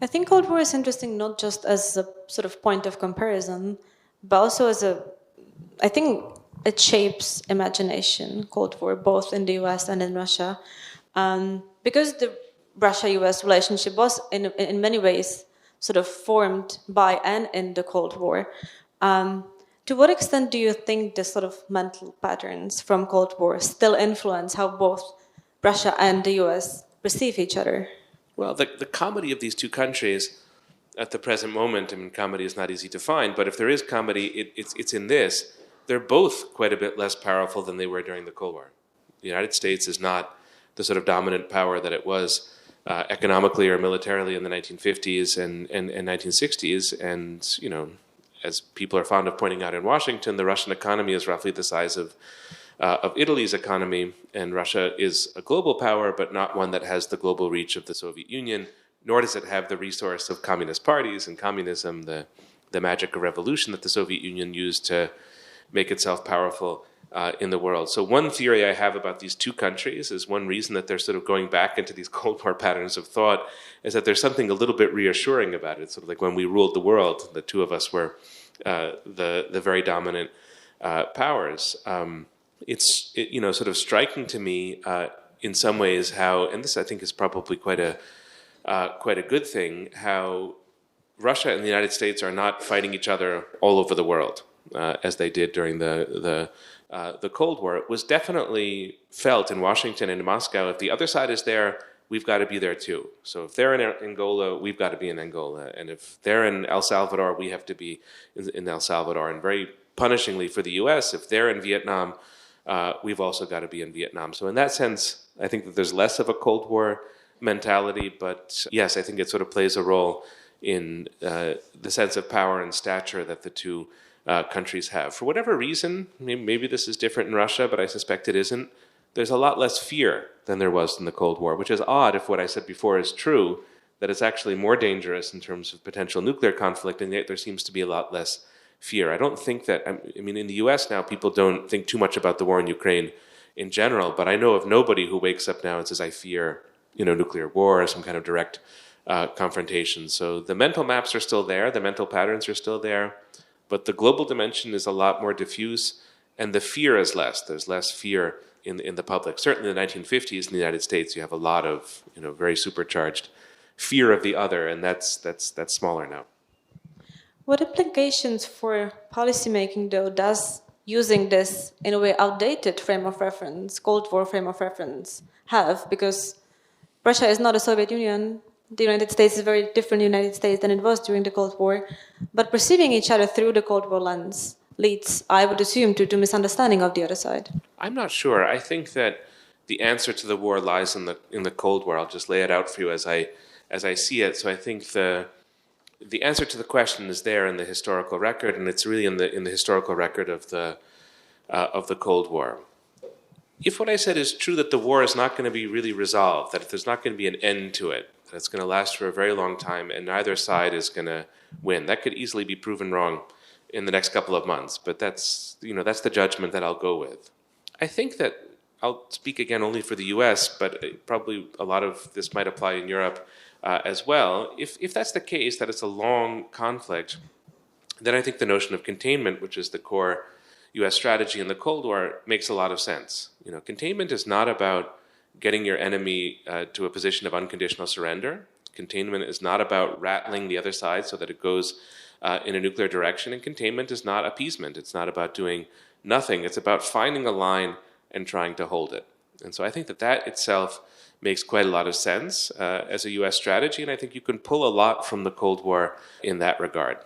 I think Cold War is interesting not just as a sort of point of comparison, but also I think it shapes imagination, Cold War, both in the US and in Russia. Because the Russia-US relationship was in many ways sort of formed by and in the Cold War. To what extent do you think the sort of mental patterns from Cold War still influence how both Russia and the US perceive each other? Well, the comedy of these two countries at the present moment, comedy is not easy to find, but if there is comedy, it's in this. they're both quite a bit less powerful than they were during the Cold War. The United States is not the sort of dominant power that it was economically or militarily in the 1950s and 1960s. And, as people are fond of pointing out in Washington, the Russian economy is roughly the size of Italy's economy, and Russia is a global power, but not one that has the global reach of the Soviet Union, nor does it have the resource of communist parties and communism, the magic of revolution that the Soviet Union used to make itself powerful in the world. So one theory I have about these two countries is one reason that they're sort of going back into these Cold War patterns of thought is that there's something a little bit reassuring about it. It's sort of like when we ruled the world, the two of us were the very dominant powers. It's sort of striking to me in some ways how, and this I think is probably quite a good thing, how Russia and the United States are not fighting each other all over the world as they did during the Cold War. It was definitely felt in Washington and in Moscow. If the other side is there, we've got to be there too. So if they're in Angola, we've got to be in Angola, and if they're in El Salvador, we have to be in El Salvador. And very punishingly for the U.S., if they're in Vietnam, we've also got to be in Vietnam. So in that sense, I think that there's less of a Cold War mentality, but yes, I think it sort of plays a role in the sense of power and stature that the two countries have. For whatever reason, maybe this is different in Russia, but I suspect it isn't, there's a lot less fear than there was in the Cold War, which is odd if what I said before is true, that it's actually more dangerous in terms of potential nuclear conflict, and yet there seems to be a lot less fear. I don't think that, in the US now, people don't think too much about the war in Ukraine in general, but I know of nobody who wakes up now and says, I fear, nuclear war or some kind of direct confrontation. So the mental maps are still there, the mental patterns are still there, but the global dimension is a lot more diffuse, and the fear is less. There's less fear in the public. Certainly in the 1950s in the United States, you have a lot of, very supercharged fear of the other, and that's smaller now. What implications for policymaking, though, does using this, in a way, outdated frame of reference, Cold War frame of reference, have? Because Russia is not a Soviet Union. The United States is very different United States than it was during the Cold War. But perceiving each other through the Cold War lens leads, I would assume, to misunderstanding of the other side. I'm not sure. I think that the answer to the war lies in the Cold War. I'll just lay it out for you as I see it. So I think the answer to the question is there in the historical record, and it's really in the historical record of the Cold War. If what I said is true, that the war is not going to be really resolved, that there's not going to be an end to it, that it's going to last for a very long time, and neither side is going to win, that could easily be proven wrong in the next couple of months. But that's the judgment that I'll go with. I think that I'll speak again only for the U.S., but probably a lot of this might apply in Europe as well. If that's the case, that it's a long conflict, then I think the notion of containment, which is the core U.S. strategy in the Cold War, makes a lot of sense. Containment is not about getting your enemy to a position of unconditional surrender. Containment is not about rattling the other side so that it goes in a nuclear direction. And containment is not appeasement. It's not about doing nothing. It's about finding a line and trying to hold it. And so I think that itself makes quite a lot of sense as a U.S. strategy, and I think you can pull a lot from the Cold War in that regard.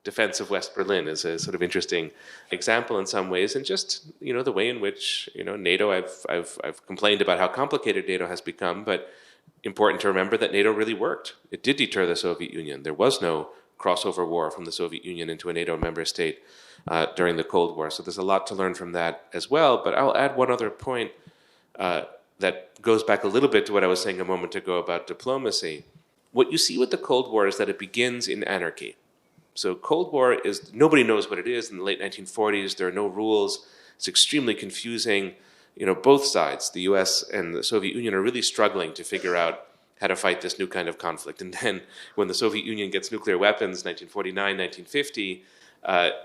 Defense of West Berlin is a sort of interesting example in some ways, and just the way in which NATO. I've complained about how complicated NATO has become, but important to remember that NATO really worked. It did deter the Soviet Union. There was no crossover war from the Soviet Union into a NATO member state during the Cold War. So there's a lot to learn from that as well. But I'll add one other point that goes back a little bit to what I was saying a moment ago about diplomacy. What you see with the Cold War is that it begins in anarchy. So Cold War is, nobody knows what it is. In the late 1940s, there are no rules. It's extremely confusing. Both sides, the US and the Soviet Union, are really struggling to figure out how to fight this new kind of conflict. And then when the Soviet Union gets nuclear weapons, 1949, 1950,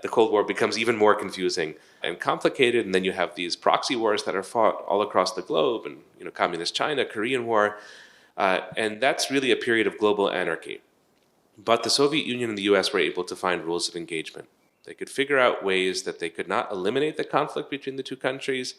the Cold War becomes even more confusing and complicated. And then you have these proxy wars that are fought all across the globe, and Communist China, Korean War. And that's really a period of global anarchy. But the Soviet Union and the US were able to find rules of engagement. They could figure out ways that they could not eliminate the conflict between the two countries,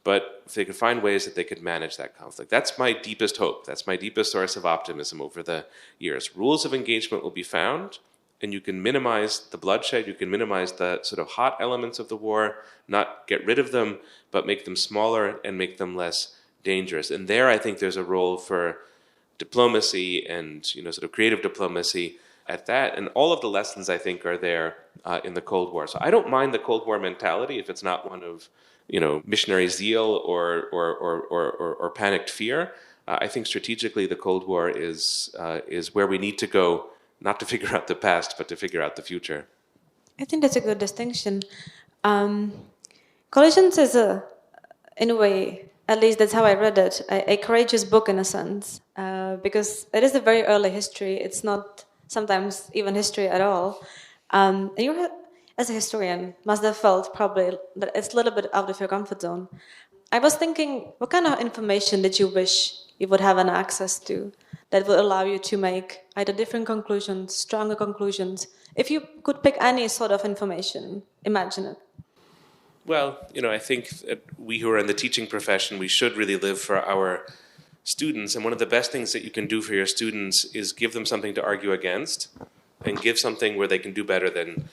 but if they could find ways that they could manage that conflict. That's my deepest hope. That's my deepest source of optimism over the years. Rules of engagement will be found, and you can minimize the bloodshed, you can minimize the sort of hot elements of the war, not get rid of them, but make them smaller and make them less dangerous. And there I think there's a role for diplomacy and sort of creative diplomacy at that. And all of the lessons I think are there in the Cold War. So I don't mind the Cold War mentality if it's not one of missionary zeal or panicked fear. I think strategically the Cold War is where we need to go, not to figure out the past, but to figure out the future. I think that's a good distinction. Collisions is in a way, at least that's how I read it, a courageous book in a sense, because it is a very early history. It's not sometimes even history at all. And you, as a historian, must have felt probably that it's a little bit out of your comfort zone. I was thinking, what kind of information did you wish you would have an access to that would allow you to make either different conclusions, stronger conclusions? If you could pick any sort of information, imagine it. Well, I think that we who are in the teaching profession, we should really live for our students. And one of the best things that you can do for your students is give them something to argue against and give something where they can do better than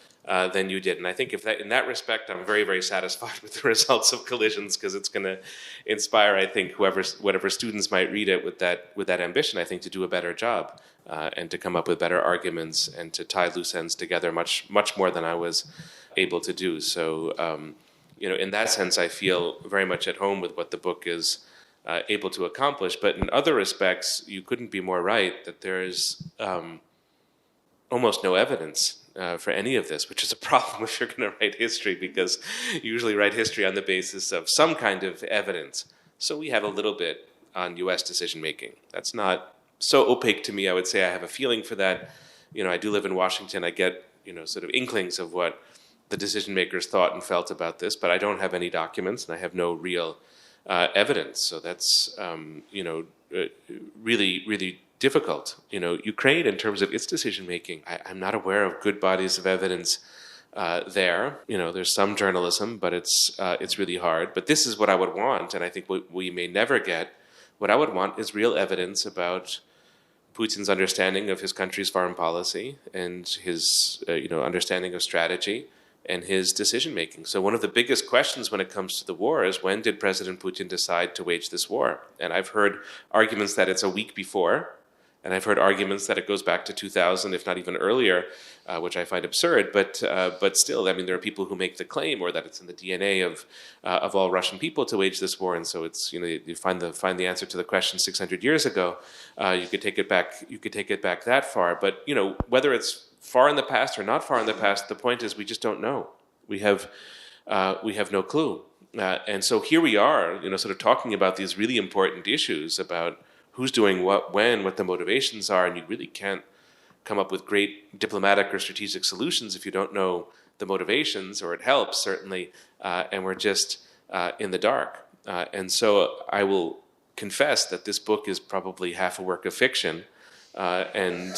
you did. And I think in that respect, I'm very, very satisfied with the results of Collisions, because it's going to inspire, I think, whatever students might read it with that ambition, I think, to do a better job and to come up with better arguments and to tie loose ends together much, much more than I was able to do. So, in that sense, I feel very much at home with what the book is able to accomplish. But in other respects, you couldn't be more right that there is almost no evidence for any of this, which is a problem if you're going to write history, because you usually write history on the basis of some kind of evidence. So we have a little bit on U.S. decision-making. That's not so opaque to me. I would say I have a feeling for that. I do live in Washington. I get, sort of inklings of what the decision makers thought and felt about this, but I don't have any documents and I have no real evidence. So that's, really, really difficult. Ukraine, in terms of its decision making, I'm not aware of good bodies of evidence there. There's some journalism, but it's really hard. But this is what I would want, and I think what we may never get. What I would want is real evidence about Putin's understanding of his country's foreign policy and his, understanding of strategy and his decision-making. So one of the biggest questions when it comes to the war is, when did President Putin decide to wage this war? And I've heard arguments that it's a week before, and I've heard arguments that it goes back to 2000, if not even earlier, which I find absurd. But still, I mean, there are people who make the claim, or that it's in the DNA of all Russian people to wage this war. And so it's, you find the answer to the question 600 years ago. You could take it back. You could take it back that far. But whether it's far in the past or not far in the past, the point is we just don't know. We have no clue. And so here we are, sort of talking about these really important issues about who's doing what, when, what the motivations are, and you really can't come up with great diplomatic or strategic solutions if you don't know the motivations, or it helps, certainly, and we're just in the dark. And so I will confess that this book is probably half a work of fiction, and,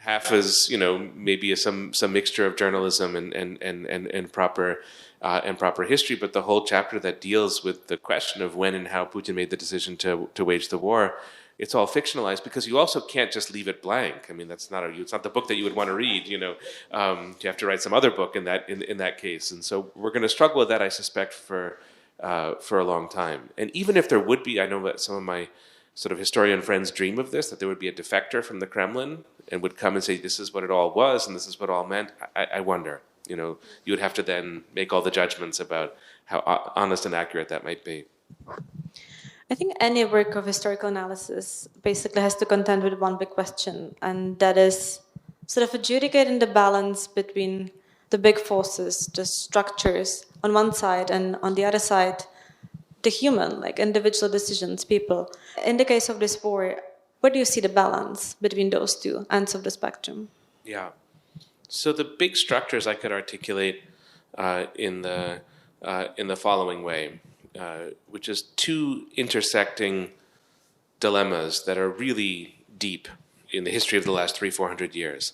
half is, maybe some mixture of journalism and proper history, but the whole chapter that deals with the question of when and how Putin made the decision to wage the war, it's all fictionalized, because you also can't just leave it blank. I mean, it's not the book that you would want to read. You have to write some other book in that case, and so we're going to struggle with that, I suspect, for a long time. And even if there would be, I know that some of my sort of historian friends dream of this, that there would be a defector from the Kremlin and would come and say, this is what it all was and this is what it all meant. I wonder. You would have to then make all the judgments about how honest and accurate that might be. I think any work of historical analysis basically has to contend with one big question, and that is sort of adjudicating the balance between the big forces, the structures on one side, and on the other side, the human, like individual decisions, people. In the case of this war, where do you see the balance between those two ends of the spectrum? Yeah. So the big structures I could articulate in the following way, which is two intersecting dilemmas that are really deep in the history of the last 300-400 years.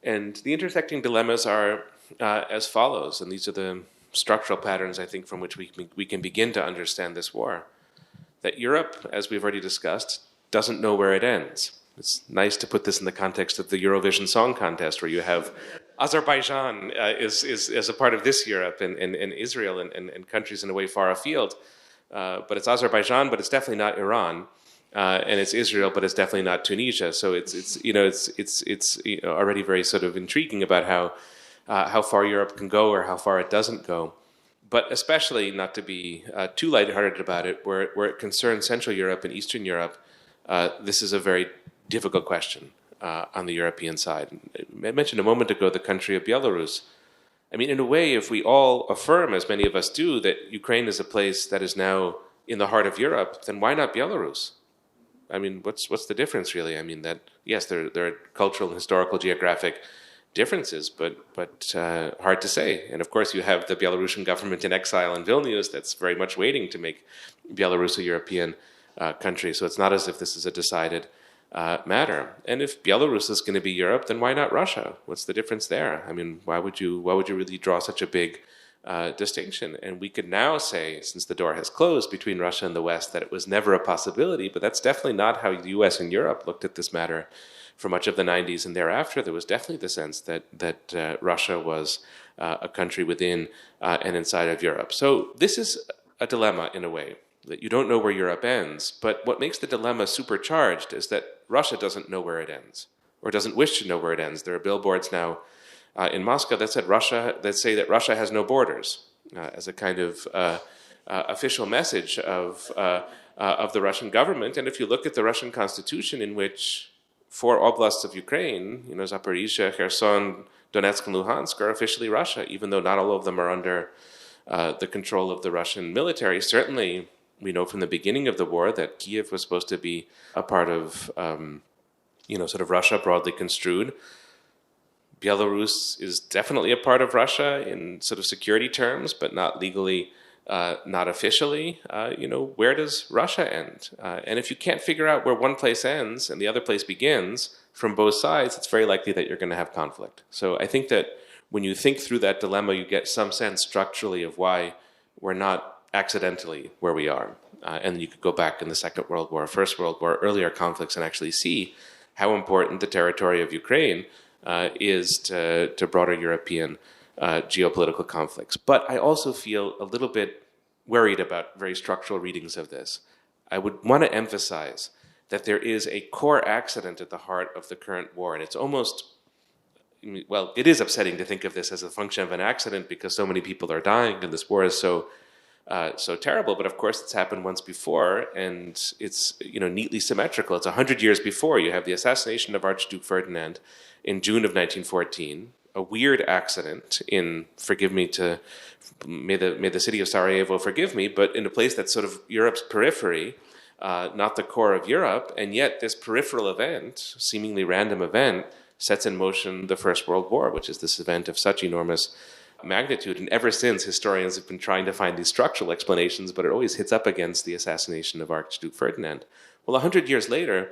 And the intersecting dilemmas are as follows, and these are the structural patterns, I think, from which we can begin to understand this war. That Europe, as we've already discussed, doesn't know where it ends. It's nice to put this in the context of the Eurovision Song Contest, where you have Azerbaijan is a part of this Europe, and Israel and countries in a way far afield. But it's Azerbaijan, but it's definitely not Iran, and it's Israel, but it's definitely not Tunisia. So it's already very sort of intriguing about how far Europe can go or how far it doesn't go. But especially, not to be too lighthearted about it, where it concerns Central Europe and Eastern Europe, this is a very difficult question on the European side. I mentioned a moment ago the country of Belarus. I mean, in a way, if we all affirm, as many of us do, that Ukraine is a place that is now in the heart of Europe, then why not Belarus? I mean, what's the difference, really? I mean, that yes, there are cultural and historical, geographic differences, but hard to say. And of course, you have the Belarusian government in exile in Vilnius that's very much waiting to make Belarus a European country. So it's not as if this is a decided matter. And if Belarus is going to be Europe, then why not Russia? What's the difference there? I mean, why would you really draw such a big distinction? And we could now say, since the door has closed between Russia and the West, that it was never a possibility. But that's definitely not how the U.S. and Europe looked at this matter for much of the 90s and thereafter. There was definitely the sense that Russia was a country within and inside of Europe. So this is a dilemma in a way, that you don't know where Europe ends. But what makes the dilemma supercharged is that Russia doesn't know where it ends, or doesn't wish to know where it ends. There are billboards now in Moscow that say that Russia has no borders, as a kind of official message of the Russian government. And if you look at the Russian constitution, in which 4 oblasts of Ukraine, Zaporizhia, Kherson, Donetsk, and Luhansk, are officially Russia, even though not all of them are under the control of the Russian military. Certainly, we know from the beginning of the war that Kiev was supposed to be a part of, sort of Russia broadly construed. Belarus is definitely a part of Russia in sort of security terms, but not legally, not officially. Where does Russia end? And if you can't figure out where one place ends and the other place begins from both sides, it's very likely that you're going to have conflict. So I think that when you think through that dilemma, you get some sense structurally of why we're not accidentally where we are. And you could go back in the Second World War, First World War, earlier conflicts, and actually see how important the territory of Ukraine is to broader European geopolitical conflicts. But I also feel a little bit worried about very structural readings of this. I would want to emphasize that there is a core accident at the heart of the current war, and it's almost, well, it is upsetting to think of this as a function of an accident because so many people are dying and this war is so terrible. But of course, it's happened once before, and it's neatly symmetrical. It's 100 years before. You have the assassination of Archduke Ferdinand in June of 1914. A weird accident in, may the city of Sarajevo forgive me, but in a place that's sort of Europe's periphery, not the core of Europe, and yet this peripheral event, seemingly random event, sets in motion the First World War, which is this event of such enormous magnitude. And ever since, historians have been trying to find these structural explanations, but it always hits up against the assassination of Archduke Ferdinand. Well, 100 years later,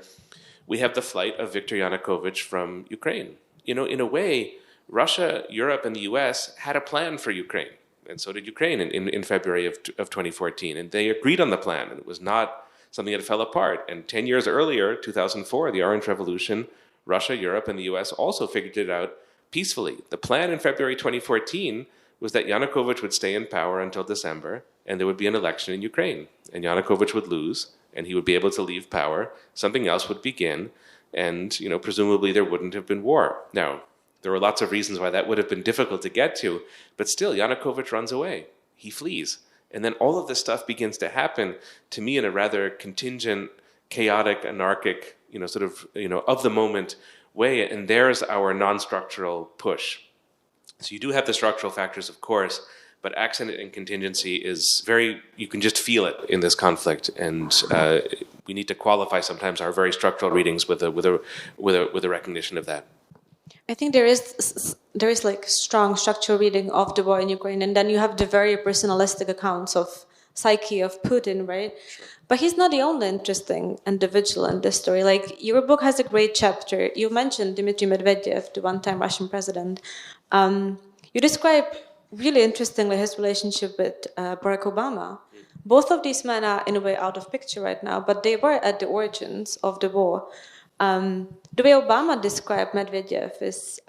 we have the flight of Viktor Yanukovych from Ukraine. In a way, Russia, Europe, and the US had a plan for Ukraine, and so did Ukraine in February of 2014, and they agreed on the plan, and it was not something that fell apart. And 10 years earlier, 2004, the Orange Revolution, Russia, Europe, and the US also figured it out peacefully. The plan in February 2014 was that Yanukovych would stay in power until December, and there would be an election in Ukraine, and Yanukovych would lose, and he would be able to leave power. Something else would begin, and presumably there wouldn't have been war. Now, there were lots of reasons why that would have been difficult to get to, but still, Yanukovych runs away. He flees. And then all of this stuff begins to happen, to me, in a rather contingent, chaotic, anarchic, of the moment way. And there's our non-structural push. So you do have the structural factors, of course, but accident and contingency is you can just feel it in this conflict. And we need to qualify sometimes our very structural readings with a recognition of that. I think there is like strong structural reading of the war in Ukraine, and then you have the very personalistic accounts of psyche of Putin, right? Sure. But he's not the only interesting individual in this story. Like, your book has a great chapter. You mentioned Dmitry Medvedev, the one-time Russian president. You describe really interestingly his relationship with Barack Obama. Both of these men are in a way out of picture right now, but they were at the origins of the war. The way Obama described Medvedev is,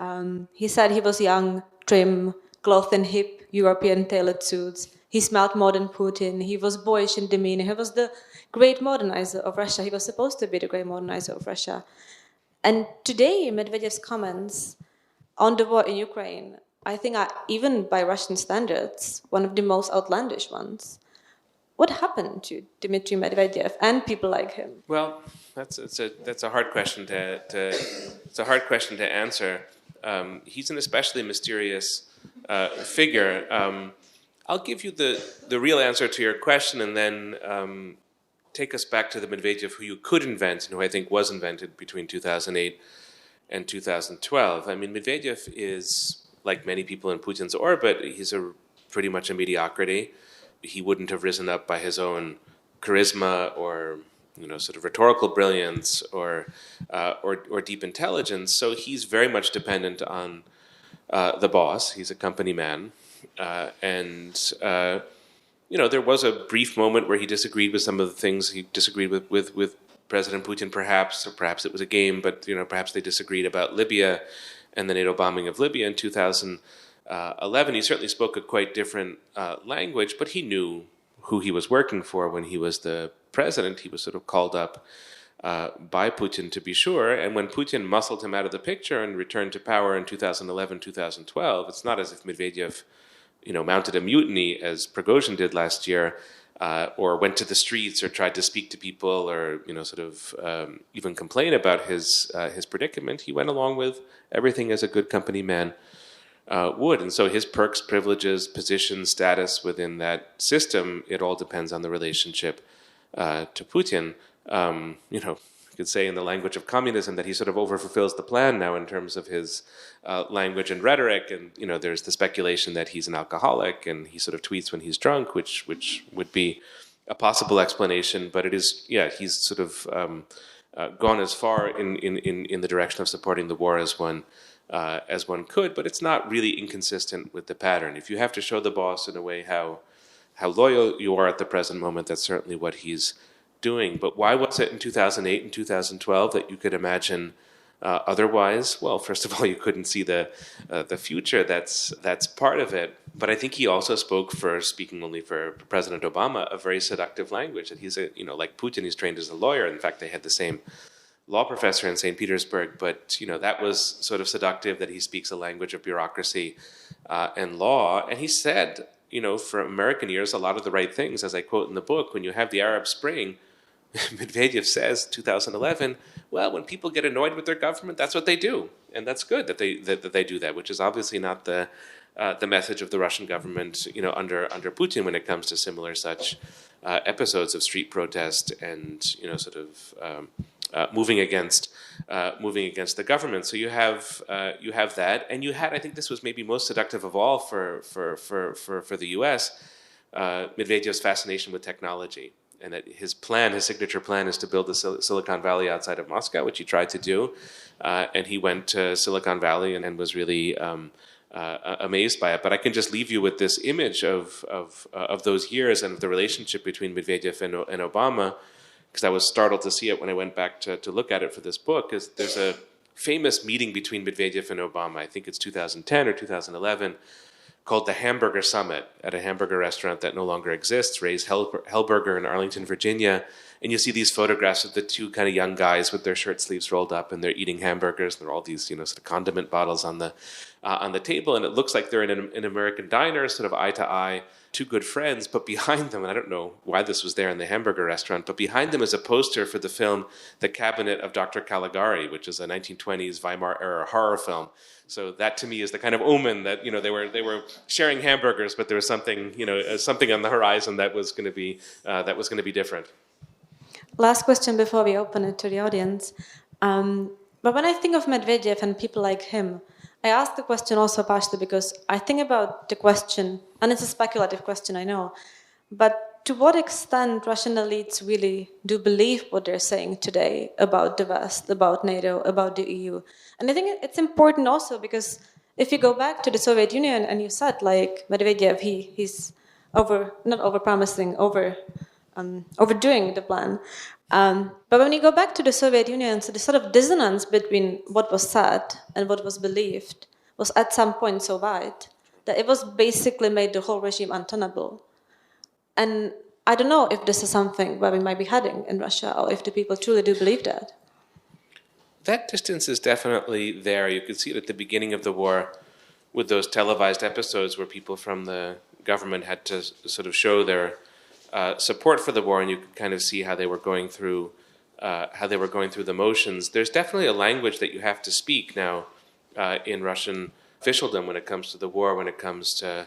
he said he was young, trim, clothed in hip European tailored suits. He smelled more than Putin. He was boyish in demeanor. He was the great modernizer of Russia. He was supposed to be the great modernizer of Russia. And today, Medvedev's comments on the war in Ukraine, I think are, even by Russian standards, one of the most outlandish ones. What happened to Dmitry Medvedev and people like him? Well, that's a hard question to answer. He's an especially mysterious figure. I'll give you the real answer to your question, and then take us back to the Medvedev who you could invent, and who I think was invented between 2008 and 2012. I mean, Medvedev is, like many people in Putin's orbit, he's pretty much a mediocrity. He wouldn't have risen up by his own charisma or sort of rhetorical brilliance or deep intelligence. So he's very much dependent on the boss. He's a company man, and there was a brief moment where he disagreed with some of the things. He disagreed with President Putin, perhaps, or perhaps it was a game, but perhaps they disagreed about Libya and the NATO bombing of Libya in 2011. He certainly spoke a quite different language, but he knew who he was working for when he was the president. He was sort of called up by Putin, to be sure. And when Putin muscled him out of the picture and returned to power in 2011, 2012, it's not as if Medvedev mounted a mutiny as Prigozhin did last year, or went to the streets or tried to speak to people or even complain about his predicament. He went along with everything as a good company man would. And so his perks, privileges, position, status within that system, it all depends on the relationship to Putin. You could say in the language of communism that he sort of overfulfills the plan now in terms of his language and rhetoric. And, there's the speculation that he's an alcoholic and he sort of tweets when he's drunk, which would be a possible explanation. But it is, he's sort of gone as far in the direction of supporting the war as one could. But it's not really inconsistent with the pattern. If you have to show the boss in a way how loyal you are at the present moment, that's certainly what he's doing. But why was it in 2008 and 2012 that you could imagine otherwise? Well, first of all, you couldn't see the future. That's part of it. But I think he also spoke, speaking only for President Obama, a very seductive language. That he's like Putin, he's trained as a lawyer. In fact, they had the same law professor in St. Petersburg. But that was sort of seductive, that he speaks a language of bureaucracy and law. And he said, for American ears, a lot of the right things, as I quote in the book. When you have the Arab Spring, Medvedev says, 2011, well, when people get annoyed with their government, that's what they do, and that's good that they do that, which is obviously not the message of the Russian government, under Putin when it comes to similar such episodes of street protest and moving against the government. So you have that, and you had, I think this was maybe most seductive of all for the U.S., Medvedev's fascination with technology. And that his signature plan, is to build the Silicon Valley outside of Moscow, which he tried to do. And he went to Silicon Valley and was really amazed by it. But I can just leave you with this image of those years and of the relationship between Medvedev and Obama, because I was startled to see it when I went back to look at it for this book. There's a famous meeting between Medvedev and Obama, I think it's 2010 or 2011, called the Hamburger Summit at a hamburger restaurant that no longer exists, Ray's Hellburger in Arlington, Virginia. And you see these photographs of the two kind of young guys with their shirt sleeves rolled up, and they're eating hamburgers, and there are all these, sort of condiment bottles on the table, and it looks like they're in an American diner, sort of eye to eye, two good friends. But behind them, and I don't know why this was there in the hamburger restaurant, but behind them is a poster for the film The Cabinet of Dr. Caligari, which is a 1920s Weimar era horror film. So that to me is the kind of omen that they were sharing hamburgers, but there was something something on the horizon that was going to be different. Last question before we open it to the audience. But when I think of Medvedev and people like him, I ask the question also partially because I think about the question, and it's a speculative question, I know, but to what extent Russian elites really do believe what they're saying today about the West, about NATO, about the EU. And I think it's important also because if you go back to the Soviet Union and you said, like, Medvedev, he's not over-promising, overdoing the plan. But when you go back to the Soviet Union, so the sort of dissonance between what was said and what was believed was at some point so wide that it was basically made the whole regime untenable. And I don't know if this is something where we might be heading in Russia, or if the people truly do believe that. That distance is definitely there. You could see it at the beginning of the war with those televised episodes where people from the government had to sort of show their support for the war, and you could kind of see how they were going through the motions. There's definitely a language that you have to speak now in Russian officialdom when it comes to the war, when it comes to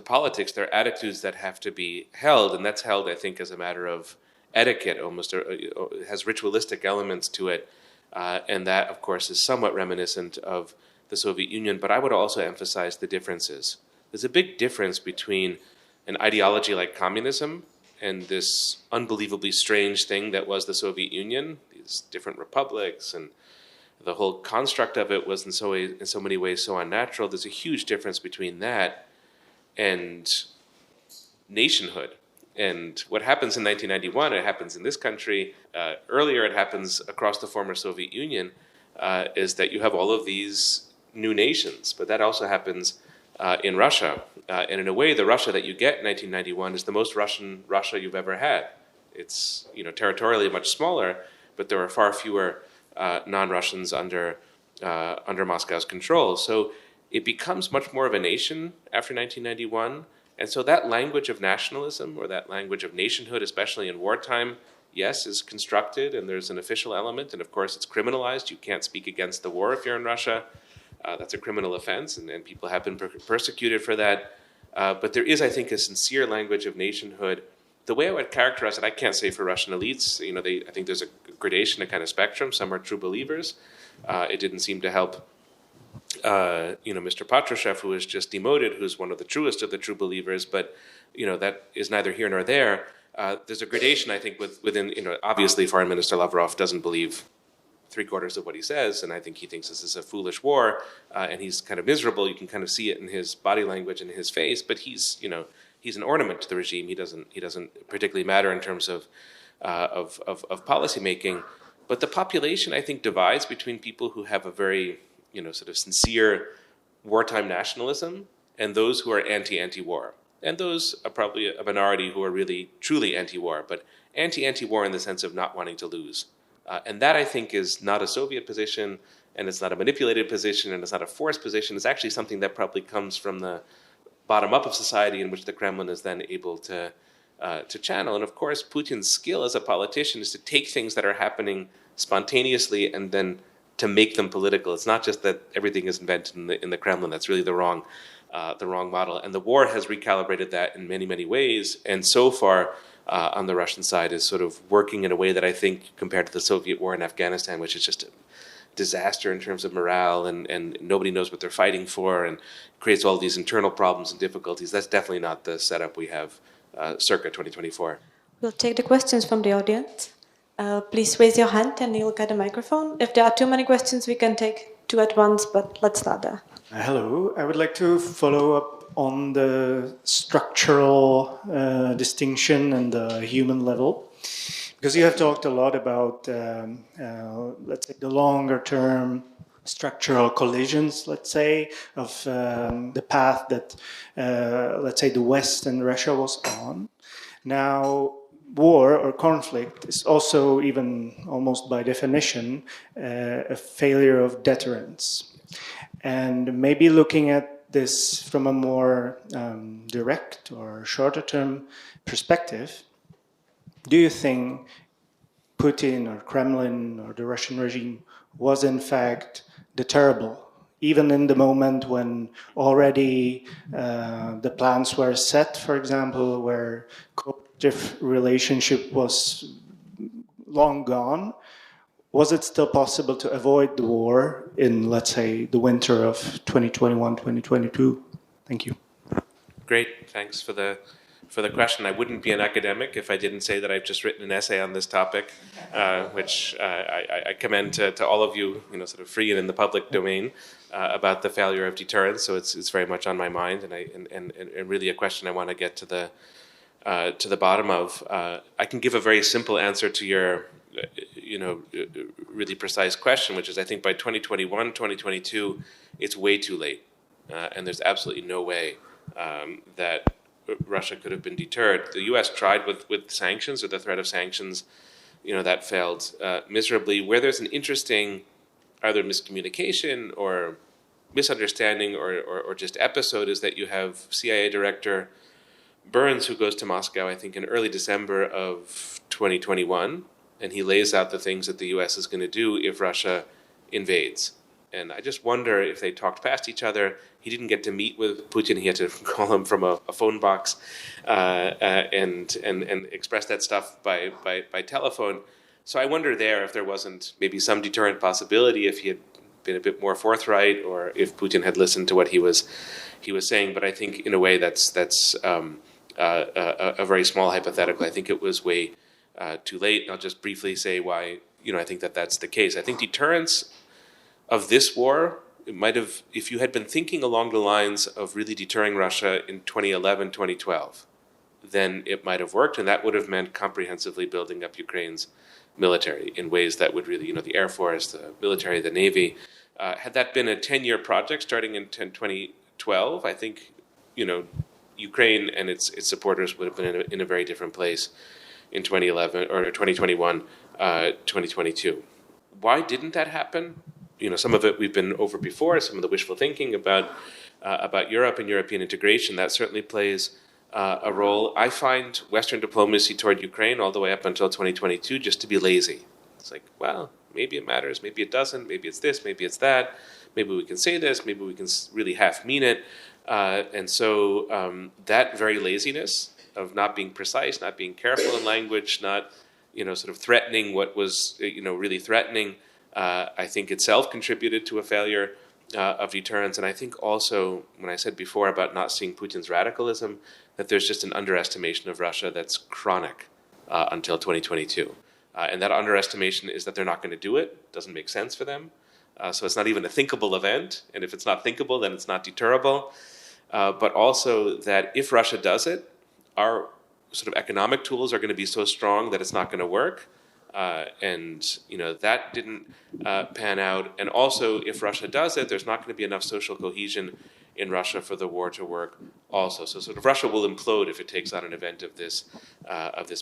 politics. There are attitudes that have to be held, and that's held, I think, as a matter of etiquette, almost. It has ritualistic elements to it, and that, of course, is somewhat reminiscent of the Soviet Union. But I would also emphasize the differences. There's a big difference between an ideology like communism and this unbelievably strange thing that was the Soviet Union, these different republics, and the whole construct of it was in so many ways so unnatural. There's a huge difference between that and nationhood. And what happens in 1991, it happens in this country, earlier it happens across the former Soviet Union, is that you have all of these new nations, but that also happens in Russia. And in a way, the Russia that you get in 1991 is the most Russian Russia you've ever had. It's territorially much smaller, but there are far fewer non-Russians under Moscow's control. So it becomes much more of a nation after 1991. And so that language of nationalism, or that language of nationhood, especially in wartime, yes, is constructed, and there's an official element, and of course it's criminalized. You can't speak against the war if you're in Russia. That's a criminal offense, and people have been persecuted for that. But there is, I think, a sincere language of nationhood. The way I would characterize it, I can't say for Russian elites. I think there's a gradation, a kind of spectrum. Some are true believers. It didn't seem to help Mr. Patrushev, who was just demoted, who's one of the truest of the true believers, but that is neither here nor there. There's a gradation, I think, within, obviously Foreign Minister Lavrov doesn't believe 3/4 of what he says, and I think he thinks this is a foolish war, and he's kind of miserable. You can kind of see it in his body language and his face, but he's an ornament to the regime. He doesn't particularly matter in terms of policy making. But the population, I think, divides between people who have a very sort of sincere wartime nationalism and those who are anti-war. And those are probably a minority who are really, truly anti-war, but anti-war in the sense of not wanting to lose. And that, I think, is not a Soviet position, and it's not a manipulated position, and it's not a forced position. It's actually something that probably comes from the bottom up of society, in which the Kremlin is then able to channel. And of course, Putin's skill as a politician is to take things that are happening spontaneously and then to make them political. It's not just that everything is invented in the Kremlin. That's really the wrong model. And the war has recalibrated that in many, many ways. And so far, on the Russian side, is sort of working in a way that I think, compared to the Soviet war in Afghanistan, which is just a disaster in terms of morale, and nobody knows what they're fighting for, and creates all these internal problems and difficulties. That's definitely not the setup we have circa 2024. We'll take the questions from the audience. Please raise your hand and you'll get a microphone. If there are too many questions, we can take two at once, but let's start there. Hello. I would like to follow up on the structural distinction and the human level, because you have talked a lot about, let's say, the longer-term structural collisions, let's say, of the path that, let's say, the West and Russia was on. Now, war or conflict is also, even almost by definition, a failure of deterrence. And maybe looking at this from a more direct or shorter-term perspective, do you think Putin or Kremlin or the Russian regime was in fact deterrable, even in the moment when already the plans were set, for example, where cooperative relationship was long gone? Was it still possible to avoid the war in, let's say, the winter of 2021, 2022? Thank you. Great, thanks for the question. I wouldn't be an academic if I didn't say that I've just written an essay on this topic, which I commend to all of you, sort of free and in the public domain, about the failure of deterrence. So it's very much on my mind, and really a question I want to get to to the bottom of. I can give a very simple answer to your, really precise question, which is I think by 2021, 2022, it's way too late, and there's absolutely no way that Russia could have been deterred. The U.S. tried with sanctions or the threat of sanctions, that failed miserably. Where there's an interesting either miscommunication or misunderstanding or just episode is that you have CIA Director Burns, who goes to Moscow, I think, in early December of 2021, and he lays out the things that the U.S. is going to do if Russia invades. And I just wonder if they talked past each other. He didn't get to meet with Putin. He had to call him from a phone box and express that stuff by telephone. So I wonder there if there wasn't maybe some deterrent possibility if he had been a bit more forthright, or if Putin had listened to what he was saying. But I think in a way that's a very small hypothetical. I think it was way too late. I'll just briefly say why I think that's the case. I think deterrence of this war, it might have, if you had been thinking along the lines of really deterring Russia in 2011, 2012, then it might have worked, and that would have meant comprehensively building up Ukraine's military in ways that would really, the Air Force, the military, the Navy. Had that been a 10-year project starting in 2012, I think, Ukraine and its supporters would have been in a very different place in 2011 or 2021, 2022. Why didn't that happen? Some of it we've been over before, some of the wishful thinking about Europe and European integration, that certainly plays a role. I find Western diplomacy toward Ukraine all the way up until 2022 just to be lazy. It's like, well, maybe it matters, maybe it doesn't, maybe it's this, maybe it's that, maybe we can say this, maybe we can really half mean it. And so that very laziness of not being precise, not being careful in language, not sort of threatening what was really threatening, I think itself contributed to a failure of deterrence. And I think also, when I said before about not seeing Putin's radicalism, that there's just an underestimation of Russia that's chronic until 2022. And that underestimation is that they're not going to do it. It doesn't make sense for them. So it's not even a thinkable event. And if it's not thinkable, then it's not deterrable. But also that if Russia does it, our sort of economic tools are going to be so strong that it's not going to work. And that didn't pan out. And also, if Russia does it, there's not going to be enough social cohesion in Russia for the war to work also. So sort of Russia will implode if it takes on an event of this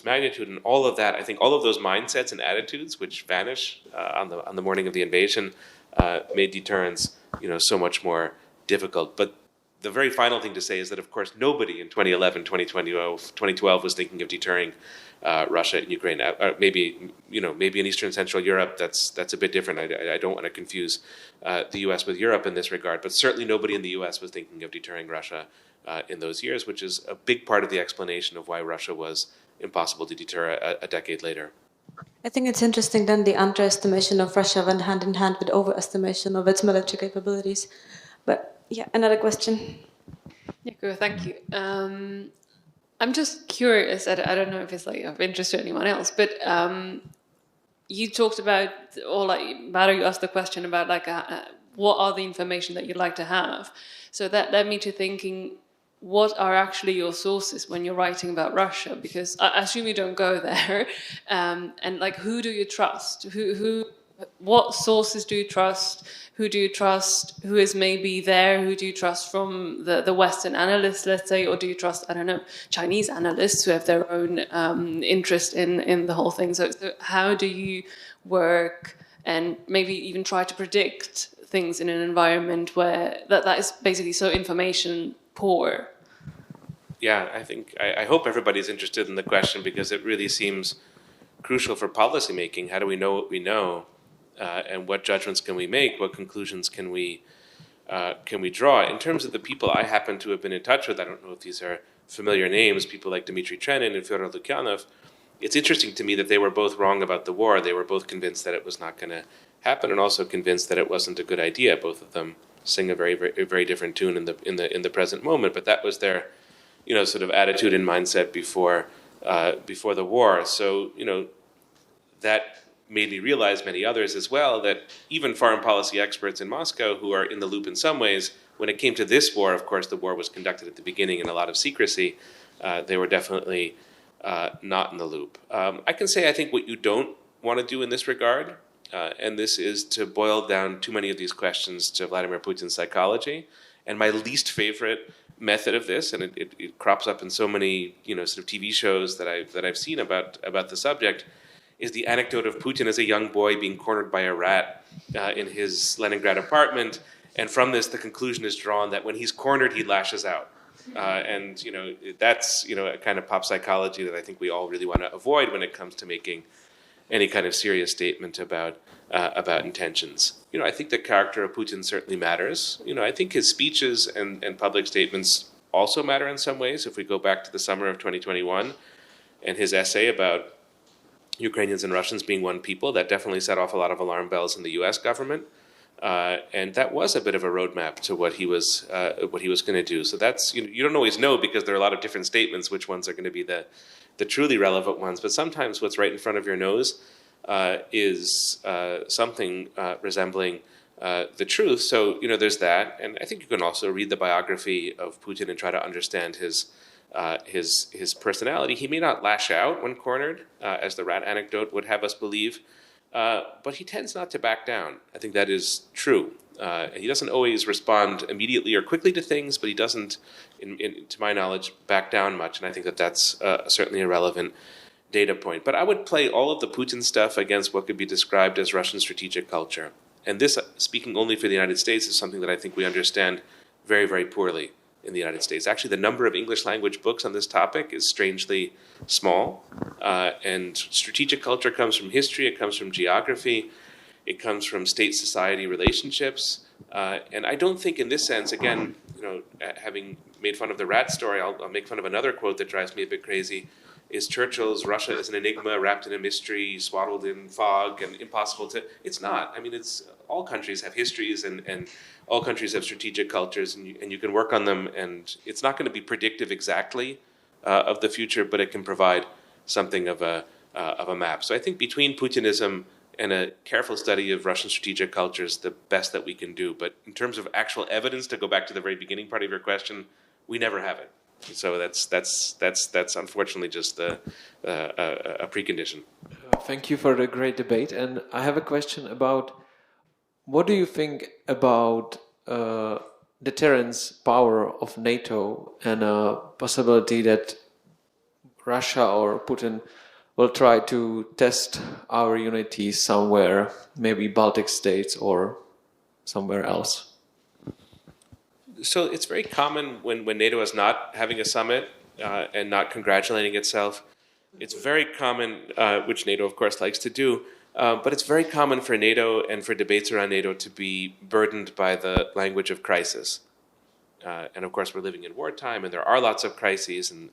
magnitude. And all of that, I think all of those mindsets and attitudes which vanish on the morning of the invasion made deterrence so much more difficult. But the very final thing to say is that, of course, nobody in 2011, 2012 was thinking of deterring Russia and Ukraine. Maybe in Eastern Central Europe, that's a bit different. I don't want to confuse the U.S. with Europe in this regard, but certainly nobody in the U.S. was thinking of deterring Russia in those years, which is a big part of the explanation of why Russia was impossible to deter a decade later. I think it's interesting then the underestimation of Russia went hand in hand with overestimation of its military capabilities. But yeah, another question. Yeah, cool, thank you. I'm just curious, I don't know if it's like of interest to anyone else, but you talked about, or like Barbora, you asked the question about like what are the information that you'd like to have. So that led me to thinking, what are actually your sources when you're writing about Russia? Because I assume you don't go there, and like who do you trust? What sources do you trust? Who do you trust? Who is maybe there? Who do you trust from the Western analysts, let's say? Or do you trust, I don't know, Chinese analysts who have their own interest in the whole thing? So how do you work and maybe even try to predict things in an environment where that is basically so information poor? Yeah, I hope everybody's interested in the question because it really seems crucial for policymaking. How do we know what we know? And what judgments can we make? What conclusions can we draw? In terms of the people I happen to have been in touch with, I don't know if these are familiar names, people like Dmitry Trenin and Fyodor Lukyanov. It's interesting to me that they were both wrong about the war. They were both convinced that it was not going to happen, and also convinced that it wasn't a good idea. Both of them sing a very, very, very different tune in the present moment. But that was their, sort of attitude and mindset before the war. So that made me realize, many others as well, that even foreign policy experts in Moscow who are in the loop in some ways, when it came to this war, of course, the war was conducted at the beginning in a lot of secrecy, they were definitely not in the loop. I can say I think what you don't want to do in this regard, and this is to boil down too many of these questions to Vladimir Putin's psychology. And my least favorite method of this, and it crops up in so many sort of TV shows that I've seen about the subject, is the anecdote of Putin as a young boy being cornered by a rat in his Leningrad apartment, and from this the conclusion is drawn that when he's cornered he lashes out, and that's a kind of pop psychology that I think we all really want to avoid when it comes to making any kind of serious statement about intentions. I think the character of Putin certainly matters. I think his speeches and public statements also matter in some ways. If we go back to the summer of 2021 and his essay about Ukrainians and Russians being one people, that definitely set off a lot of alarm bells in the U.S. government, and that was a bit of a roadmap to what he was going to do. So that's you don't always know, because there are a lot of different statements which ones are going to be the truly relevant ones. But sometimes what's right in front of your nose is something resembling the truth. So there's that, and I think you can also read the biography of Putin and try to understand his personality. He may not lash out when cornered, as the rat anecdote would have us believe, but he tends not to back down. I think that is true. He doesn't always respond immediately or quickly to things, but he doesn't, to my knowledge, back down much. And I think that that's certainly a relevant data point. But I would play all of the Putin stuff against what could be described as Russian strategic culture. And this, speaking only for the United States, is something that I think we understand very, very poorly in the United States. Actually, the number of English language books on this topic is strangely small. And strategic culture comes from history, it comes from geography, it comes from state-society relationships. And I don't think in this sense, again, having made fun of the rat story, I'll make fun of another quote that drives me a bit crazy, is Churchill's "Russia is an enigma wrapped in a mystery, swaddled in fog, and impossible to..." It's not. I mean, all countries have histories, and all countries have strategic cultures, and you can work on them, and it's not going to be predictive exactly of the future, but it can provide something of a map. So I think between Putinism and a careful study of Russian strategic culture is the best that we can do. But in terms of actual evidence, to go back to the very beginning part of your question, we never have it. So that's unfortunately just a precondition. Thank you for the great debate. And I have a question about, what do you think about deterrence power of NATO and a possibility that Russia or Putin will try to test our unity somewhere, maybe Baltic states or somewhere else? So it's very common when NATO is not having a summit and not congratulating itself. It's very common, which NATO of course likes to do, but it's very common for NATO and for debates around NATO to be burdened by the language of crisis. And of course we're living in wartime, and there are lots of crises, and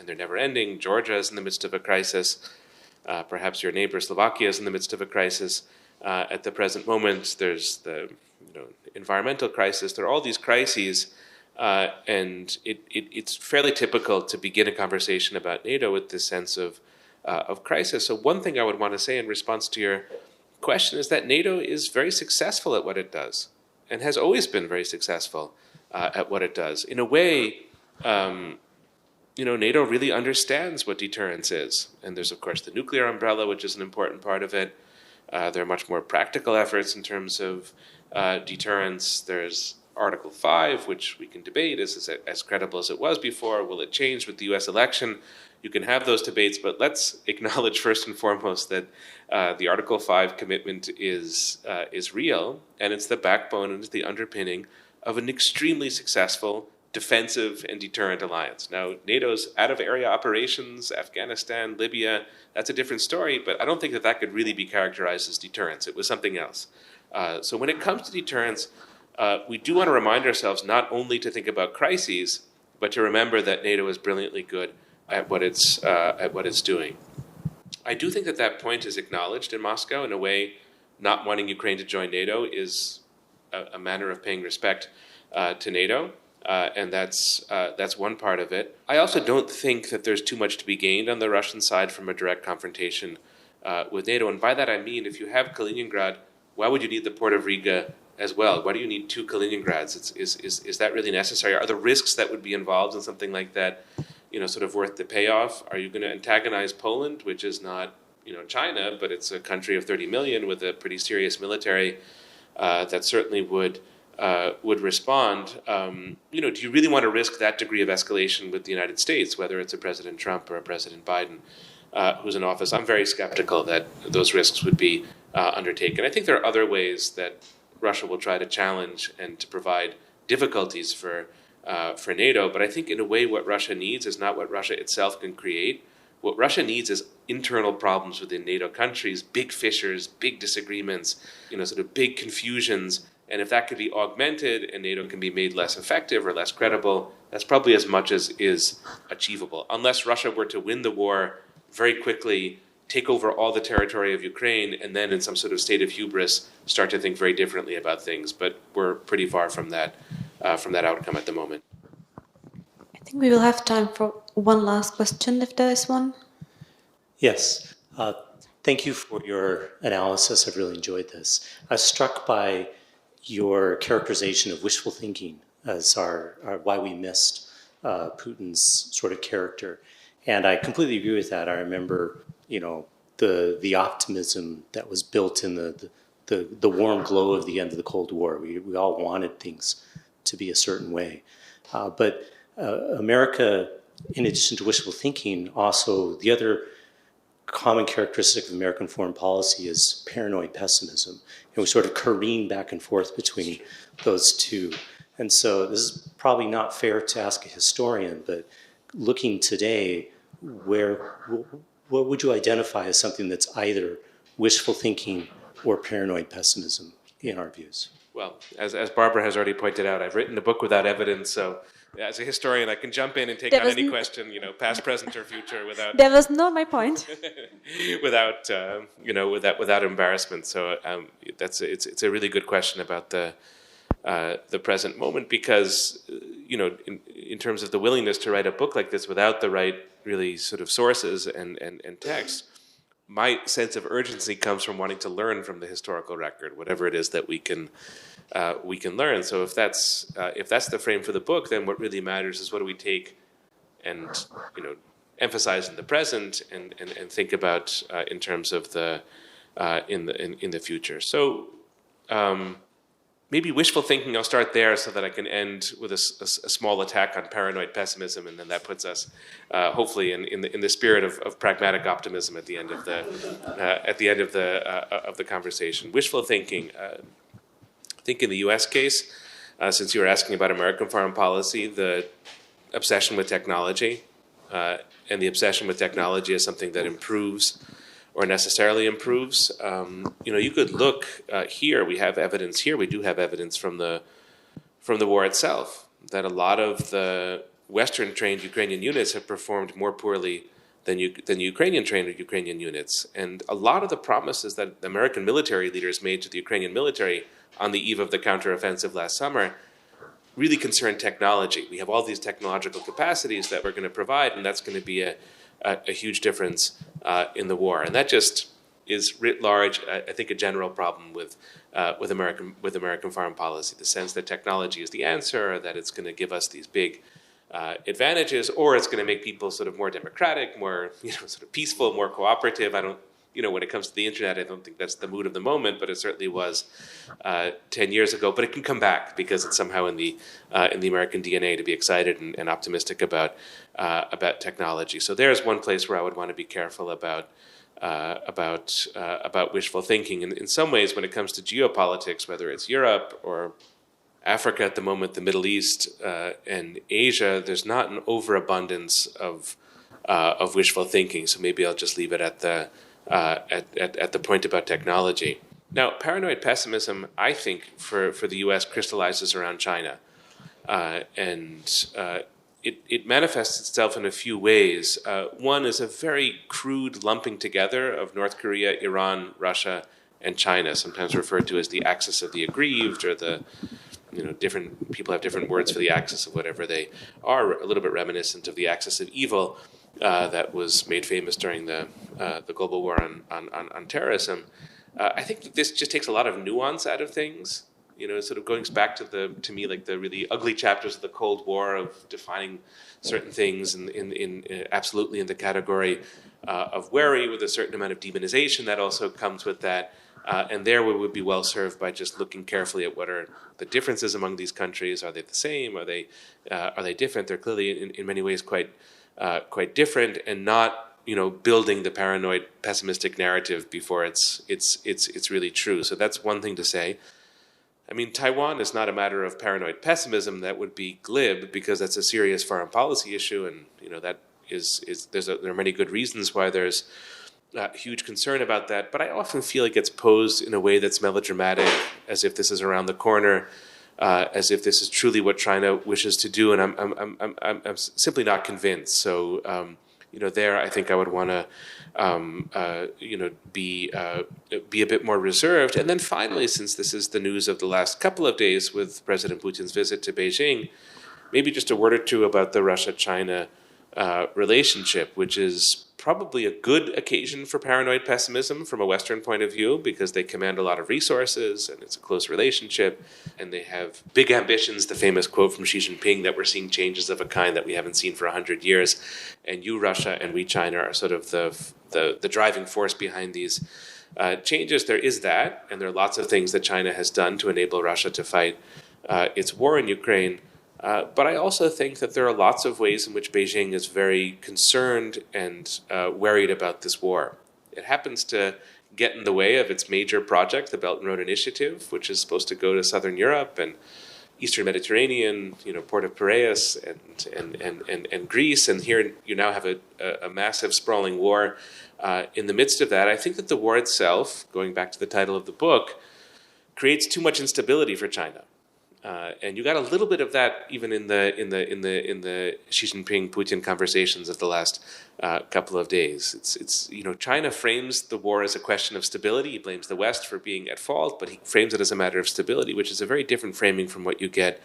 they're never ending. Georgia is in the midst of a crisis. Perhaps your neighbor Slovakia is in the midst of a crisis. At the present moment, there's the environmental crisis. There are all these crises, and it's fairly typical to begin a conversation about NATO with this sense of crisis. So one thing I would want to say in response to your question is that NATO is very successful at what it does, and has always been very successful at what it does. In a way, NATO really understands what deterrence is. And there's, of course, the nuclear umbrella, which is an important part of it. There are much more practical efforts in terms of deterrence. There's Article 5, which we can debate. Is it as credible as it was before? Will it change with the U.S. election? You can have those debates, but let's acknowledge first and foremost that the Article 5 commitment is real, and it's the backbone and it's the underpinning of an extremely successful defensive and deterrent alliance. Now, NATO's out-of-area operations, Afghanistan, Libya, that's a different story, but I don't think that could really be characterized as deterrence. It was something else. So when it comes to deterrence, we do want to remind ourselves not only to think about crises, but to remember that NATO is brilliantly good at what it's doing. I do think that point is acknowledged in Moscow. In a way, not wanting Ukraine to join NATO is a manner of paying respect to NATO. And that's one part of it. I also don't think that there's too much to be gained on the Russian side from a direct confrontation with NATO. And by that I mean, if you have Kaliningrad, why would you need the port of Riga as well? Why do you need two Kaliningrads? Is that really necessary? Are the risks that would be involved in something like that sort of worth the payoff? Are you going to antagonize Poland, which is not, China, but it's a country of 30 million with a pretty serious military that certainly would respond? Do you really want to risk that degree of escalation with the United States, whether it's a President Trump or a President Biden who's in office? I'm very skeptical that those risks would be undertaken. I think there are other ways that Russia will try to challenge and to provide difficulties for NATO, but I think in a way what Russia needs is not what Russia itself can create. What Russia needs is internal problems within NATO countries, big fissures, big disagreements, sort of big confusions. And if that could be augmented and NATO can be made less effective or less credible, that's probably as much as is achievable. Unless Russia were to win the war very quickly, take over all the territory of Ukraine, and then in some sort of state of hubris start to think very differently about things. But we're pretty far from that outcome at the moment. I think we will have time for one last question, if there is one. Yes. Thank you for your analysis. I've really enjoyed this. I was struck by your characterization of wishful thinking as our why we missed Putin's sort of character. And I completely agree with that. I remember, the optimism that was built in the warm glow of the end of the Cold War. We all wanted things to be a certain way. But America, in addition to wishful thinking, also the other common characteristic of American foreign policy is paranoid pessimism. And we sort of careen back and forth between those two. And so this is probably not fair to ask a historian, but looking today, what would you identify as something that's either wishful thinking or paranoid pessimism in our views? Well, as Barbara has already pointed out, I've written a book without evidence, so as a historian, I can jump in and take on any question, past, present, or future, without. That was not my point. without embarrassment. So it's a really good question about the present moment, because in terms of the willingness to write a book like this without the right really sort of sources and text, my sense of urgency comes from wanting to learn from the historical record, whatever it is that we can learn. So if that's the frame for the book, then what really matters is what do we take and emphasize in the present and think about in terms of the in the future. So maybe wishful thinking, I'll start there so that I can end with a small attack on paranoid pessimism, and then that puts us hopefully in the spirit of pragmatic optimism at the end of the conversation. Wishful thinking. I think in the U.S. case, since you were asking about American foreign policy, the obsession with technology and the obsession with technology is something that improves or necessarily improves. You could look here. We have evidence here. We do have evidence from the war itself that a lot of the Western-trained Ukrainian units have performed more poorly than Ukrainian-trained Ukrainian units. And a lot of the promises that the American military leaders made to the Ukrainian military on the eve of the counteroffensive last summer really concern technology. We have all these technological capacities that we're going to provide, and that's going to be a huge difference in the war. And that just is writ large, I think, a general problem with American foreign policy. The sense that technology is the answer, that it's going to give us these big advantages, or it's going to make people sort of more democratic, more sort of peaceful, more cooperative. I don't. When it comes to the internet, I don't think that's the mood of the moment, but it certainly was 10 years ago. But it can come back because it's somehow in the American DNA to be excited and optimistic about technology. So there's one place where I would want to be careful about wishful thinking. And in some ways, when it comes to geopolitics, whether it's Europe or Africa at the moment, the Middle East and Asia, there's not an overabundance of wishful thinking. So maybe I'll just leave it at the point about technology. Now, paranoid pessimism, I think, for the U.S. crystallizes around China. It manifests itself in a few ways. One is a very crude lumping together of North Korea, Iran, Russia, and China, sometimes referred to as the axis of the aggrieved, or the different people have different words for the axis of whatever they are, a little bit reminiscent of the axis of evil that was made famous during the global war on terrorism. I think this just takes a lot of nuance out of things. sort of going back to me, like the really ugly chapters of the Cold War of defining certain things in absolutely in the category of worry with a certain amount of demonization that also comes with that. And there we would be well served by just looking carefully at what are the differences among these countries. Are they the same? Are they different? They're clearly in many ways quite different, and not building the paranoid, pessimistic narrative before it's really true. So that's one thing to say. I mean, Taiwan is not a matter of paranoid pessimism. That would be glib, because that's a serious foreign policy issue, and that there are many good reasons why there's huge concern about that. But I often feel it gets posed in a way that's melodramatic, as if this is around the corner, as if this is truly what China wishes to do, and I'm simply not convinced. So. There I think I would want to, be a bit more reserved. And then finally, since this is the news of the last couple of days with President Putin's visit to Beijing, maybe just a word or two about the Russia-China relationship, which is probably a good occasion for paranoid pessimism from a Western point of view, because they command a lot of resources and it's a close relationship and they have big ambitions. The famous quote from Xi Jinping that we're seeing changes of a kind that we haven't seen for 100 years. And you, Russia, and we, China, are sort of the driving force behind these changes. There is that, and there are lots of things that China has done to enable Russia to fight its war in Ukraine. But I also think that there are lots of ways in which Beijing is very concerned and worried about this war. It happens to get in the way of its major project, the Belt and Road Initiative, which is supposed to go to Southern Europe and Eastern Mediterranean, Port of Piraeus and Greece. And here you now have a massive sprawling war in the midst of that. I think that the war itself, going back to the title of the book, creates too much instability for China. And you got a little bit of that even in the Xi Jinping Putin conversations of the last couple of days. It's China frames the war as a question of stability. He blames the West for being at fault, but he frames it as a matter of stability, which is a very different framing from what you get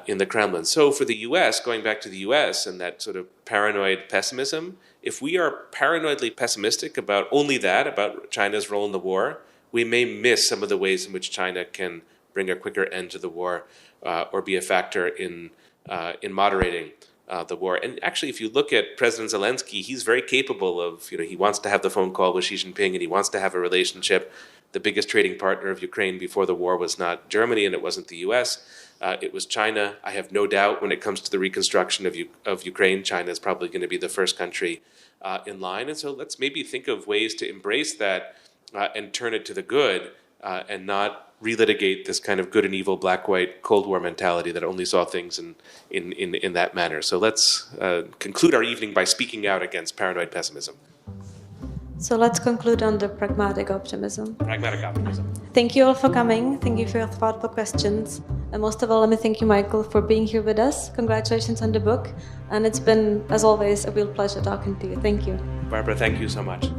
in the Kremlin. So for the U.S., going back to the U.S. and that sort of paranoid pessimism, if we are paranoidly pessimistic about only that, about China's role in the war, we may miss some of the ways in which China can bring a quicker end to the war, or be a factor in moderating the war. And actually, if you look at President Zelensky, he's very capable of, he wants to have the phone call with Xi Jinping, and he wants to have a relationship. The biggest trading partner of Ukraine before the war was not Germany, and it wasn't the U.S. It was China. I have no doubt when it comes to the reconstruction of Ukraine, China is probably going to be the first country in line. And so let's maybe think of ways to embrace that and turn it to the good, and not relitigate this kind of good and evil, black-white, Cold War mentality that only saw things in that manner. So let's conclude our evening by speaking out against paranoid pessimism. So let's conclude on the pragmatic optimism. Pragmatic optimism. Thank you all for coming. Thank you for your thoughtful questions. And most of all, let me thank you, Michael, for being here with us. Congratulations on the book. And it's been, as always, a real pleasure talking to you. Thank you. Barbara, thank you so much.